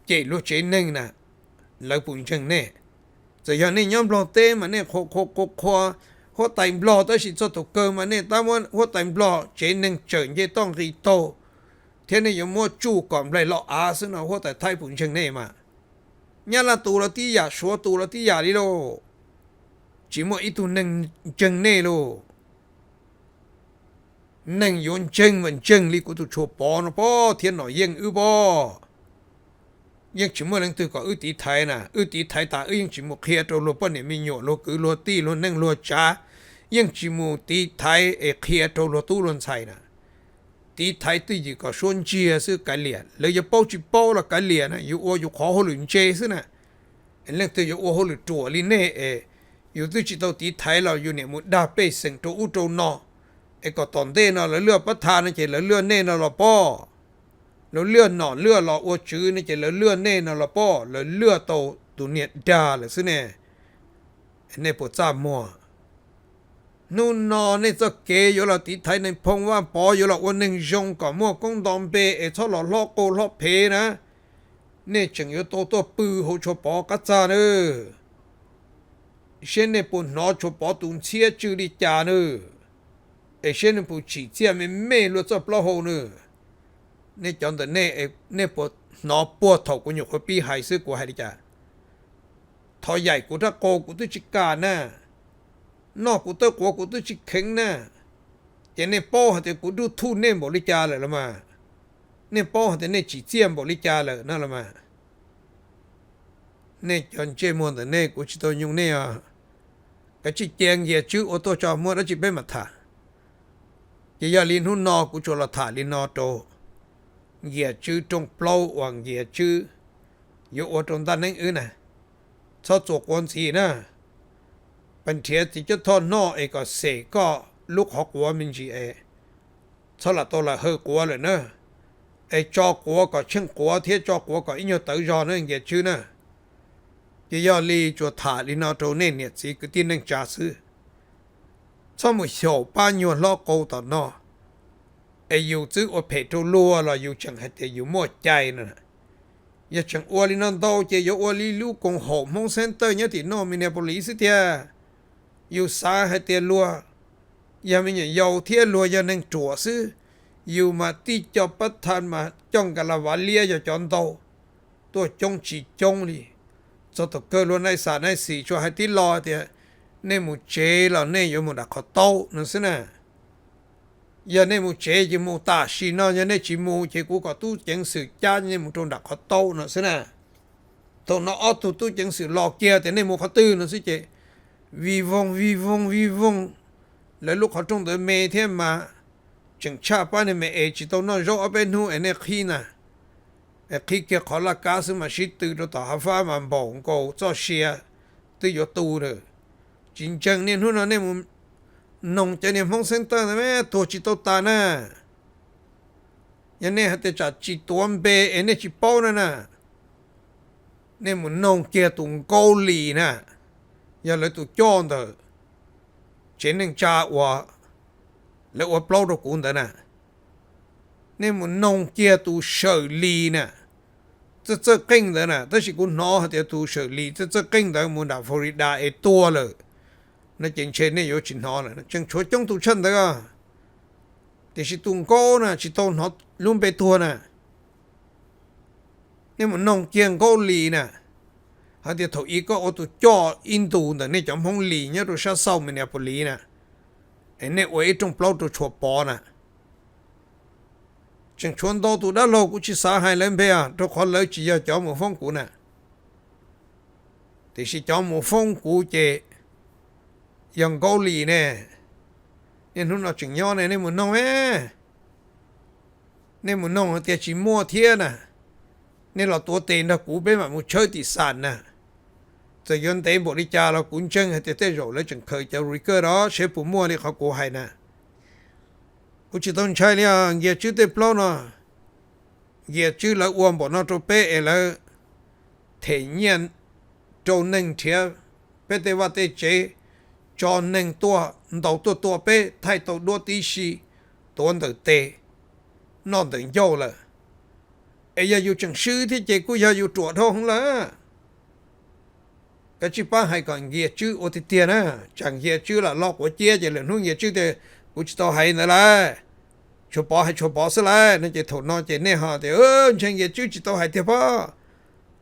เจลูกเจนึงนะแล้วปุ่นเชิงเนี่ยจะอย่างนี้ย้อมบลอเต้มาเนี่ยโคหัวไตบลอแต่สิจะตกเกินมาเนี่ยแต่ว่าหัวไตบลอเจนึงเจิงจะต้องรีโตเทียนี่ยังมัวจู่ก่อนเลยเราอาซึ่งเอาหัวไตไทยปุ่นเชิงเนี่ยมาเนี่ยละตัวละที่อยากชัวตัวละที่อยากดิโลจิมัวอีตัวนึงเชิงเนี่ยโลนั่งยนจึงมันจึงลิกูตุโชปอนปอเทียนหน่อยยังบอยังชิมว่าหนังตือก็ตีไทยนะตีไทยตายังชิมว่าเคลียร์ตัวโลปเนี่ยมีหยโลคือโลตีโลนั่งโลจ้ายังชิมว่าตีไทยเคลียร์ตัวโลตู้โลนใส่นะตีไทยตีอยู่ก็ชวนเจียซื้อกันเหลียเลยจะเป้าจิเป้าละกันเหลียนะอยู่โออยู่ขอหัวหลุนเจซึนะเห็นเรื่องตืออยู่โอหัวหลุนตัวลิเน่อยู่ตู้จิตเอาตีไทยเราอยู่เนี่ยมุดดาเป้เสียงตัวอุโตนอไอ้ก็ตอนเต้นเราเลือกประธานนี่เจเราเลือกเน่นเราป้อเราเลือกหนอนเลือกเราอวดชื่อนี่เจเราเลือกเน่นเราป้อเราเลือกโตตัวเนี่ยด่าเลยสิเนี่ยเนี่ยปวดจ้ามัวนู่นนอนนี่จะเกยอยู่เราติดไทยในพงว่าปออยู่เราวันหนึ่งยงกับมัวกงดอมเปไอ้ชอบเราล้อโกล้อเพนะเนี่ยจึงอยู่ตัวปื้อหัวชปอกัจจาเนอเช่นเนี่ยปุ่นนอชปอตุนเชียจืดจาเนอไอ้เช่นผู้ชี้เจียไม่รู้จักปลาหูเนอเนี่ยจอนแต่เนี่ยปวดหนอปวดถกกูอยู่คนปีหายซื้อกูให้ดิจ้าทอใหญ่กูถ้าโกกูต้องจิกานะนอกกูต้องกลัวกูต้องจิกเข่งนะแต่เนี่ยป้อแต่กูดูทุ่นเนี่ยบริจาเลยละมาเนี่ยป้อแต่เนี่ยชี้เจียบริจาเลยนั่นละมาเนี่ยจอนเจมอนแต่เนี่ยกูจิตตัวยุ่งเนี่ยก็จิเจียงเหยียดชื่อโอโตจอมวนแล้วจิเป็นมาถ่าจะยาลินหุ่นนอกูโจลถาลินอโตเหยียดชื่อตรงเปล่าหวังเหยียดชื่ออยู่อตรงด้านนั้นนะชอบจวกวนสีนะเป็นเทียที่จะทอนนอก็เสก็ลูกหอกวัวมินจีชอบละตัวละเฮกัวเลยนะจอกัวก็เชิงกัวเทียจอกัวก็อินโยเตอร์จอนะเหยียดชื่อนะจะยาลีจวถาลินอโตเนี่ยสิก็ที่นั่งจ่าซื้อชอบมือเหี่ยวป้านยวนล้อโกต่อนออยู่ซื้อโอเพโตลัวเราอยู่จังให้แต่อยู่มั่วใจนั่นอย่าจังอวลินันโตเจยอวลิลูกกงหอมห้องเซ็นเตอร์เนี่ยที่นอมิเนโปลิสเทียอยู่สาให้แต่ลัวอย่ามีอย่างยาวเทียลัวอย่านั่งจั่วซื้ออยู่มาตีจอบประทานมาจ้องกันละวันเลียอย่าจอนโตตัวจงจีจงลีจะตกเกิดลัวในสารในสีช่วยให้ที่รอเทียเนี่ยมูเจเราเนี่ยอยู่มูดักขอโตนั่นสินะยันเนี่ยมูเจยมูตาชีนอยันเนี่ยจิมูเจกูก็ตู้เจงสื่อจ้าเนี่ยมูตรงดักขอโตนั่นสินะ tàu nó ở tụ chẳng sự lò kia thì nên một khó tư nó sẽ chế vi vong lấy lúc họ trong tới mê thế mà chẳng cha ba này mẹ chỉ tàu nó rõ ở bên hu anh khi nè khi kia khó là cá sự mà shit từ đó tàu pha mà bỏng cổ cho xe từ vô tù rồi chính chẳng nên hu nó nên một nông cho nên phong sinh tơ này mẹ tổ chỉ tàu ta nè nhà này hạt chả chỉ tuôn bê anh chỉ bao nè nên một nông kia tụng câu lì nè giờ lấy tụ chọn đó trên nền cha và lấy upload được cũng đó nè nên một nông kia tụ xử lý nè这更的呢，但是我拿的都xử lý这更的我拿佛罗里多了，那真前呢有钱拿了，真出中途趁的个，但是东高呢是到拿弄被多呢，你们弄见高里呢，还得头一个我都叫印度的那种红里呢都是少没那不里呢，哎那我一种包都出包呢。chẳng chuẩn đâu tụi đã lâu cũng chỉ xả hai lên bây à, tôi khó lấy chỉ cho một phong cụ nè, thì chỉ cho một phong cụ chế, dòng câu lì nè, nên hôm nào chừng nhau này nên muốn nông ấy, nên muốn nông thì chỉ mua thiên nè, nên làตัวtiền là cụ bên mà một chơi thì sản nè, rồi dân tế bộ đi cha là cũng chân thì thế rồi lấy chừng khởi cho rồi cơ đó sẽ phụ mua đi họ cụ hay nè. Cô chỉ tôn trai là nghe chữ tế plau nó nghe chữ là uống bỏ nó trô bê là thể nhiên trô nâng thiệt bê tế vào tế chế cho nâng đầu tua bê thay tàu đua tí xì tuôn tử tế nó tử dâu là ấy giờ dù chẳng sư thì chế cô giờ dù chuột thôi không là cái chữ ba hay còn nghe chữ ô thì tiền á chẳng nghe chữ là lo của chia chỉ là không nghe chữ thìกูจะต้องให้นั่นแหละชัวปอให้ชัวปอซะเลยนั่นจะถูกนอนจะเนี่ยฮะแต่ฉันยังจะต้องให้เถอะพ่อ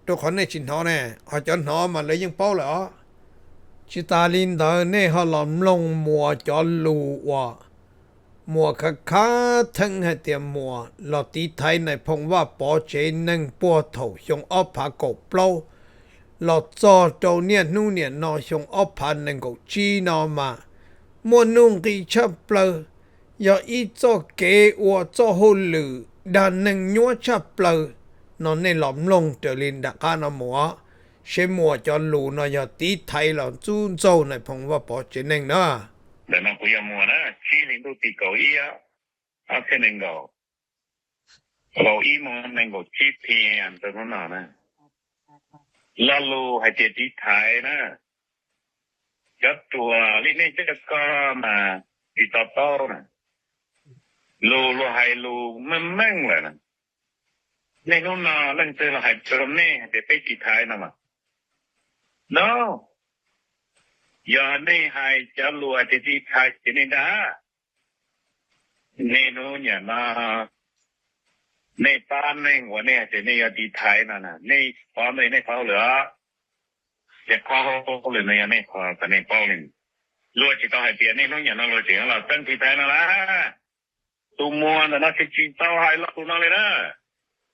ตัวคนในชินทอเนี่ยเขาจะนอนมาเลยยังเป้าเหรอชิตาลินเดอเนี่ยเขาหลอมลงมัวจอลูว่ามัวค้าทั้งให้เตรียมมัวหลอตีไทยในพงว่าปอเจนึงปัวเถาชงอ้อผากบเปล่าหลอจอโตเนี่ยนู่นเนี่ยนอชงอ้อผานึงกจีนอมาmua nông kỳ chấp lờ giờ ít cho kế và cho hôn lử đàn nâng nhúa chấp lờ nó nên lỏng lông trở lên đặc ca nó mua sẽ mua cho lù nó giờ tí thay là chú dâu này phong vào bỏ chế nâng đó để mà bây giờ mua đó chỉ nên tôi tí cầu ý á á cái nâng cầu cầu ý mà nâng cầu chỉ tiền từ nó nào nè là lù hay chỉ tí thay nè choตัวนี่นี่จะก็มาติดต่อนะลูให้ลูมันมั่งเลยนะในนู้นน่ะเรื่องเจอเราให้เจอเนี่ยแต่ไปติดท้ายนะมั้ง no อย่าเนี่ยให้จะลูแต่ติดท้ายจะเนี่ยนะในนู้นเนี่ยนะในป้านในหัวเนี่ยจะเนี่ยติดท้ายนะในป้านในเขาเหลือจะพอเลยในอันนี้พอแต่ในป้อหนึ่งรวยจิตเอาให้เปลี่ยนนี่น้องอย่างนั้นรวยจิตเราตั้งที่แท้นั่นละตัวมัวน่ะนะคือจิตเอาให้เราตัวนั้นเลยนะ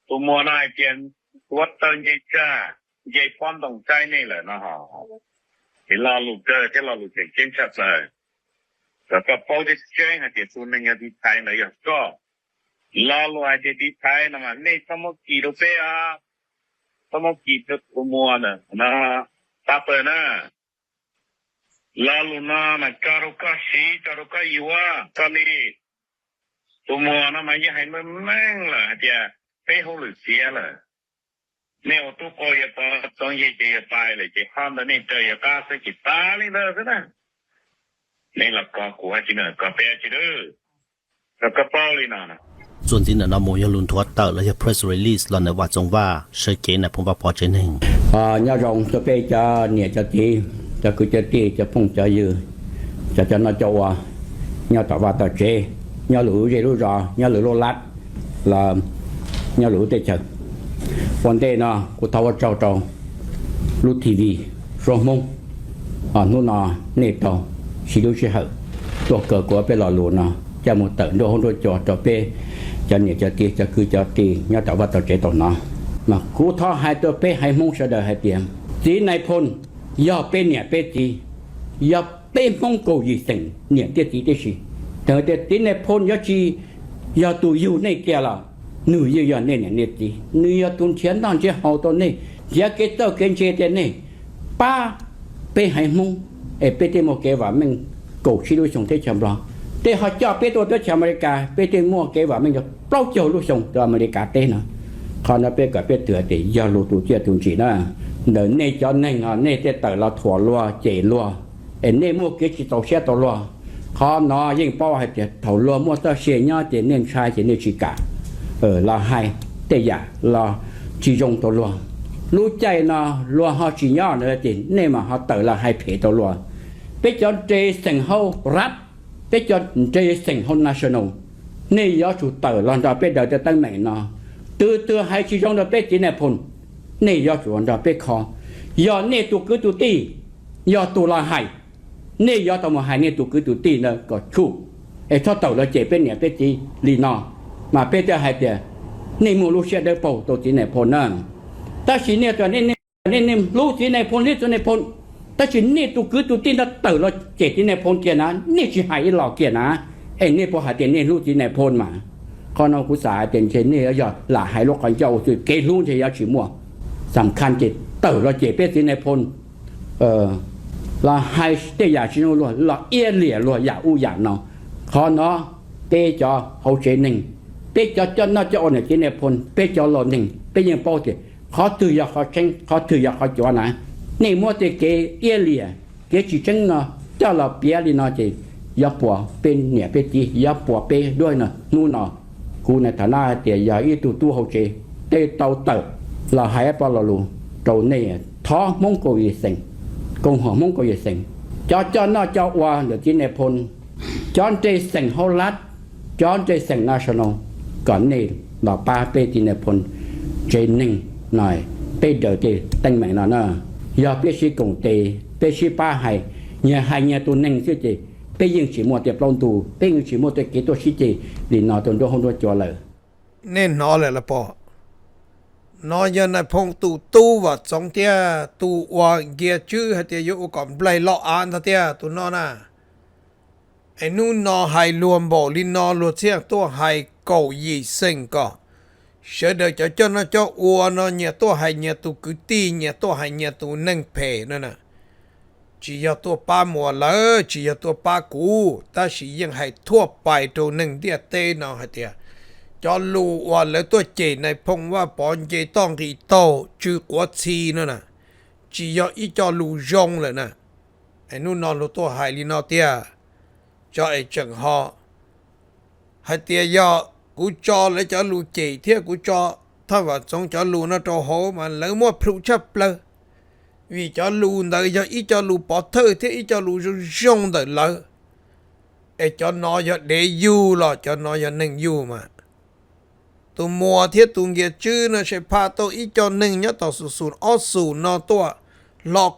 ตัวมัวน่ะให้เปลี่ยนวัดเติมยิ่งจ้าใหญ่ความต้องใจนี่แหละนะฮะที่เราลูกเจอที่เราลูกเก่งเก่งชัดเลยแต่ก็ป้อที่เจ๊งให้เปลี่ยนตัวนึงอย่างที่ไทยเลยก็เราลูกให้ที่ไทยนะมันนี่สมมติกี่รูปอ่ะสมมติกี่ตัวมัวน่ะนะtapi na lalu na karuka si karuka iwa kali semua nama yang hai memang lah dia pehol sia lah ni tu ko ya ta tong ye je pai le je han da ni te ya ka se ki ta ni da se na ni la ka ko chi na ka pe chi de ka pa li na naส่วนที่นำมวยลุนทวดเตอร์และ press release หลังในวัดจงว่าเชเกนผมว่าพอใจหนึ่งnhà rồng cho bé cha nhẹ cha tí cha cứ cha tí cha phong cha dư cha nó cho nhà tàu vào tàu chế nhà lũ dây lũ rò nhà lũ lát là nhà lũ tê chật vấn đề nó của tàu trâu trâu lũ TV rong mông nó nó nề tàu xí lũ xí hởตัวเกิดกว่าไปหล่อหลวงนะจะหมดเติมโดนโดนจอดจอดไปจะเนี่ยจะตีจะคือจะตีเนี่ยแต่ว่าตัวเจ๊ตัวน้อ mà cú thọ hai tôi bé hai mông sẽ đời hai tiền tí này phun do bé nhẹ bé tí do bé mông cầu gì tỉnh nhẹ tiết tí đấy gì từ tí này phun do chi do tụ yêu này kia là nữ yêu do này nhẹ tí nữ yêu tuân chiến đang chơi hậu tuần này giờ cái tao cái chơi tiền này ba bé hai mông bé tí một cái và mình cầu chi đôi sống thế chậm rồi để họ cho bé tôi tới America bé tí mua cái và mình cho bao nhiêu đôi sống từ America tên nữa còn nó bé cái bé tuổi thì giờ lụt tụt chia tụt chỉ đó đỡ này cho nên họ này sẽ tự là thua lúa chạy lúa em này mua cái chỉ tàu xe tàu lúa họ nó yên bao hay thì thầu lúa mua tao xe nhau thì nên sai thì nên chỉ cả là hai tệ giả là chỉ dùng tàu lúa lúa chạy nó lúa họ chỉ nhau nữa thì nên mà họ tự là hai phê tàu lúa bé cho chơi sành hậu rap bé cho chơi sành hậu national nên do chủ tự làm cho bé đỡ cho tăng mạnh nó từ hai chỉ trong đó bé chỉ này phun này do chủ đó bé khó do này tụ cứ tụ ti do tụ là hai này do tụ mà hai này tụ cứ tụ ti nữa có chủ ấy cho tàu là chế bé này bé chỉ lì nọ mà bé cho hai tiền này mua lúa xe đỡ bầu tụ chỉ này phun nữa ta chỉ này cho nên lúa chỉ này phun lúa chỉ này phun ta chỉ này tụ cứ tụ ti nó tàu là chế chỉ này phun kia na này chỉ hai lọ kia na ấy này bỏ hai tiền này lúa chỉ này phun mà con nó cũng xài tiền trên này giờ là hai lúc còn giàu thì cái luôn thì chỉ muaสำคัญจิตเต่าเราเจ็บเป็นในพลเราให้เตียชิโนล้วนเราเอี้ยเหลี่ยล้วนอย่าอู้อย่าเนาะขอเนาะเตจอเขาเจหนึ่งเตจอจนน่าจะอ่อนในในพลเตจอหล่อหนึ่งเป็นยังโป้เจเขาถืออยากเขาเช่งเขาถืออยากเขาจอนะนี่มัวเตเกเอี้ยเหลี่ยเกจิเช่งเนาะเจ้าเราเปียลีเนาะจิยาปัวเป็นเนี่ยเป็นจียาปัวเปด้วยเนาะนู่นเนาะกูในฐานะเตียยาอีตู้เขาเจเตเต่าเต่าlà hai bao lâu đầu này thó mông cổ gì sinh công họ mông cổ gì sinh cho nó cho qua được chỉ này phun cho chơi sinh hậu lát cho chơi sinh national còn này là ba pe chỉ này phun chơi ninh này pe đỡ thì tăng mạnh nó nè giờ pe sĩ công tề pe sĩ ba hai tụ ninh chứ gì pe những chỉ một tiệp long tụ pe những chỉ một tiệp kỹ thuật sĩ gì thì nó tụi nó không có cho lời nên nó lại là bỏ nó giờ này phong tu và trong tia tu hoàng kia chứ hay tia yêu còn play lọ an thật tia tu nó na anh nu nó hay luôn bỏ lên nó luôn xem tu hay cầu gì sinh cả sợ đời cho nó cho ua nó nhà tu hay nhà tu cứ ti nhà tu hay nhà tu nâng phê nữa nè chỉ giờ tu ba mùa lỡ chỉ giờ tu ba cũ ta chỉยังhay thua bài tu nâng tia tê nó hay tia cho lùว่าแล้วตัวเจในพงว่าปอนเจต้องที่โตชื่อกวดซีนั่นน่ะจียออีจอลูยงเลยนะไอ้นู่นนอนลูตัวหายลีนอเตียจอไอ้จังฮอให้เตียยอกูจอแล้วจอลูเจเทียกูจอถ้าว่าจงจอลูน่ะจอโหมันแล้วมัวพลุชับเลยvì cho lù đời cho ít cho lù bỏ thơ thế ít cho lù rong đời lỡ ai cho nó cho để du là cho nó cho nâng du mà tụ mùa thiết tụ nghĩa chứ nó sẽ pha tôi ít cho nâng nhá tàu sụt sụt ót sụt nó tua lọ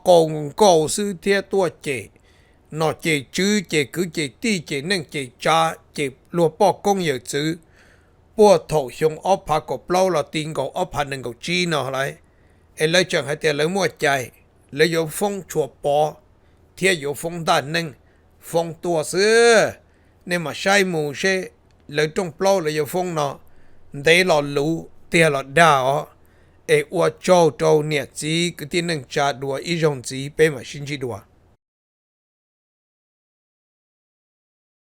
cầu sư thiết tua chế nó chế chứ chế cứ chế ti chế nâng chế cha chế lùa bỏ công nhiều chứ bùa thổ xong óp phá cột lâu là tin cầu óp phá nâng cầu chi nó lại ai lấy chẳng hay tiền lấy mua chạy lấy dấu phong chùa bó thiết dấu phong đàn nâng phong tua xưa nên mà sai mù sẽ lấy trong lâu lấy dấu phong nó đây là lũ tiền là đào ê ua châu châu nhiệt gì cái tiền nâng trả đùa ý dòng gì bên mà xin chỉ đùa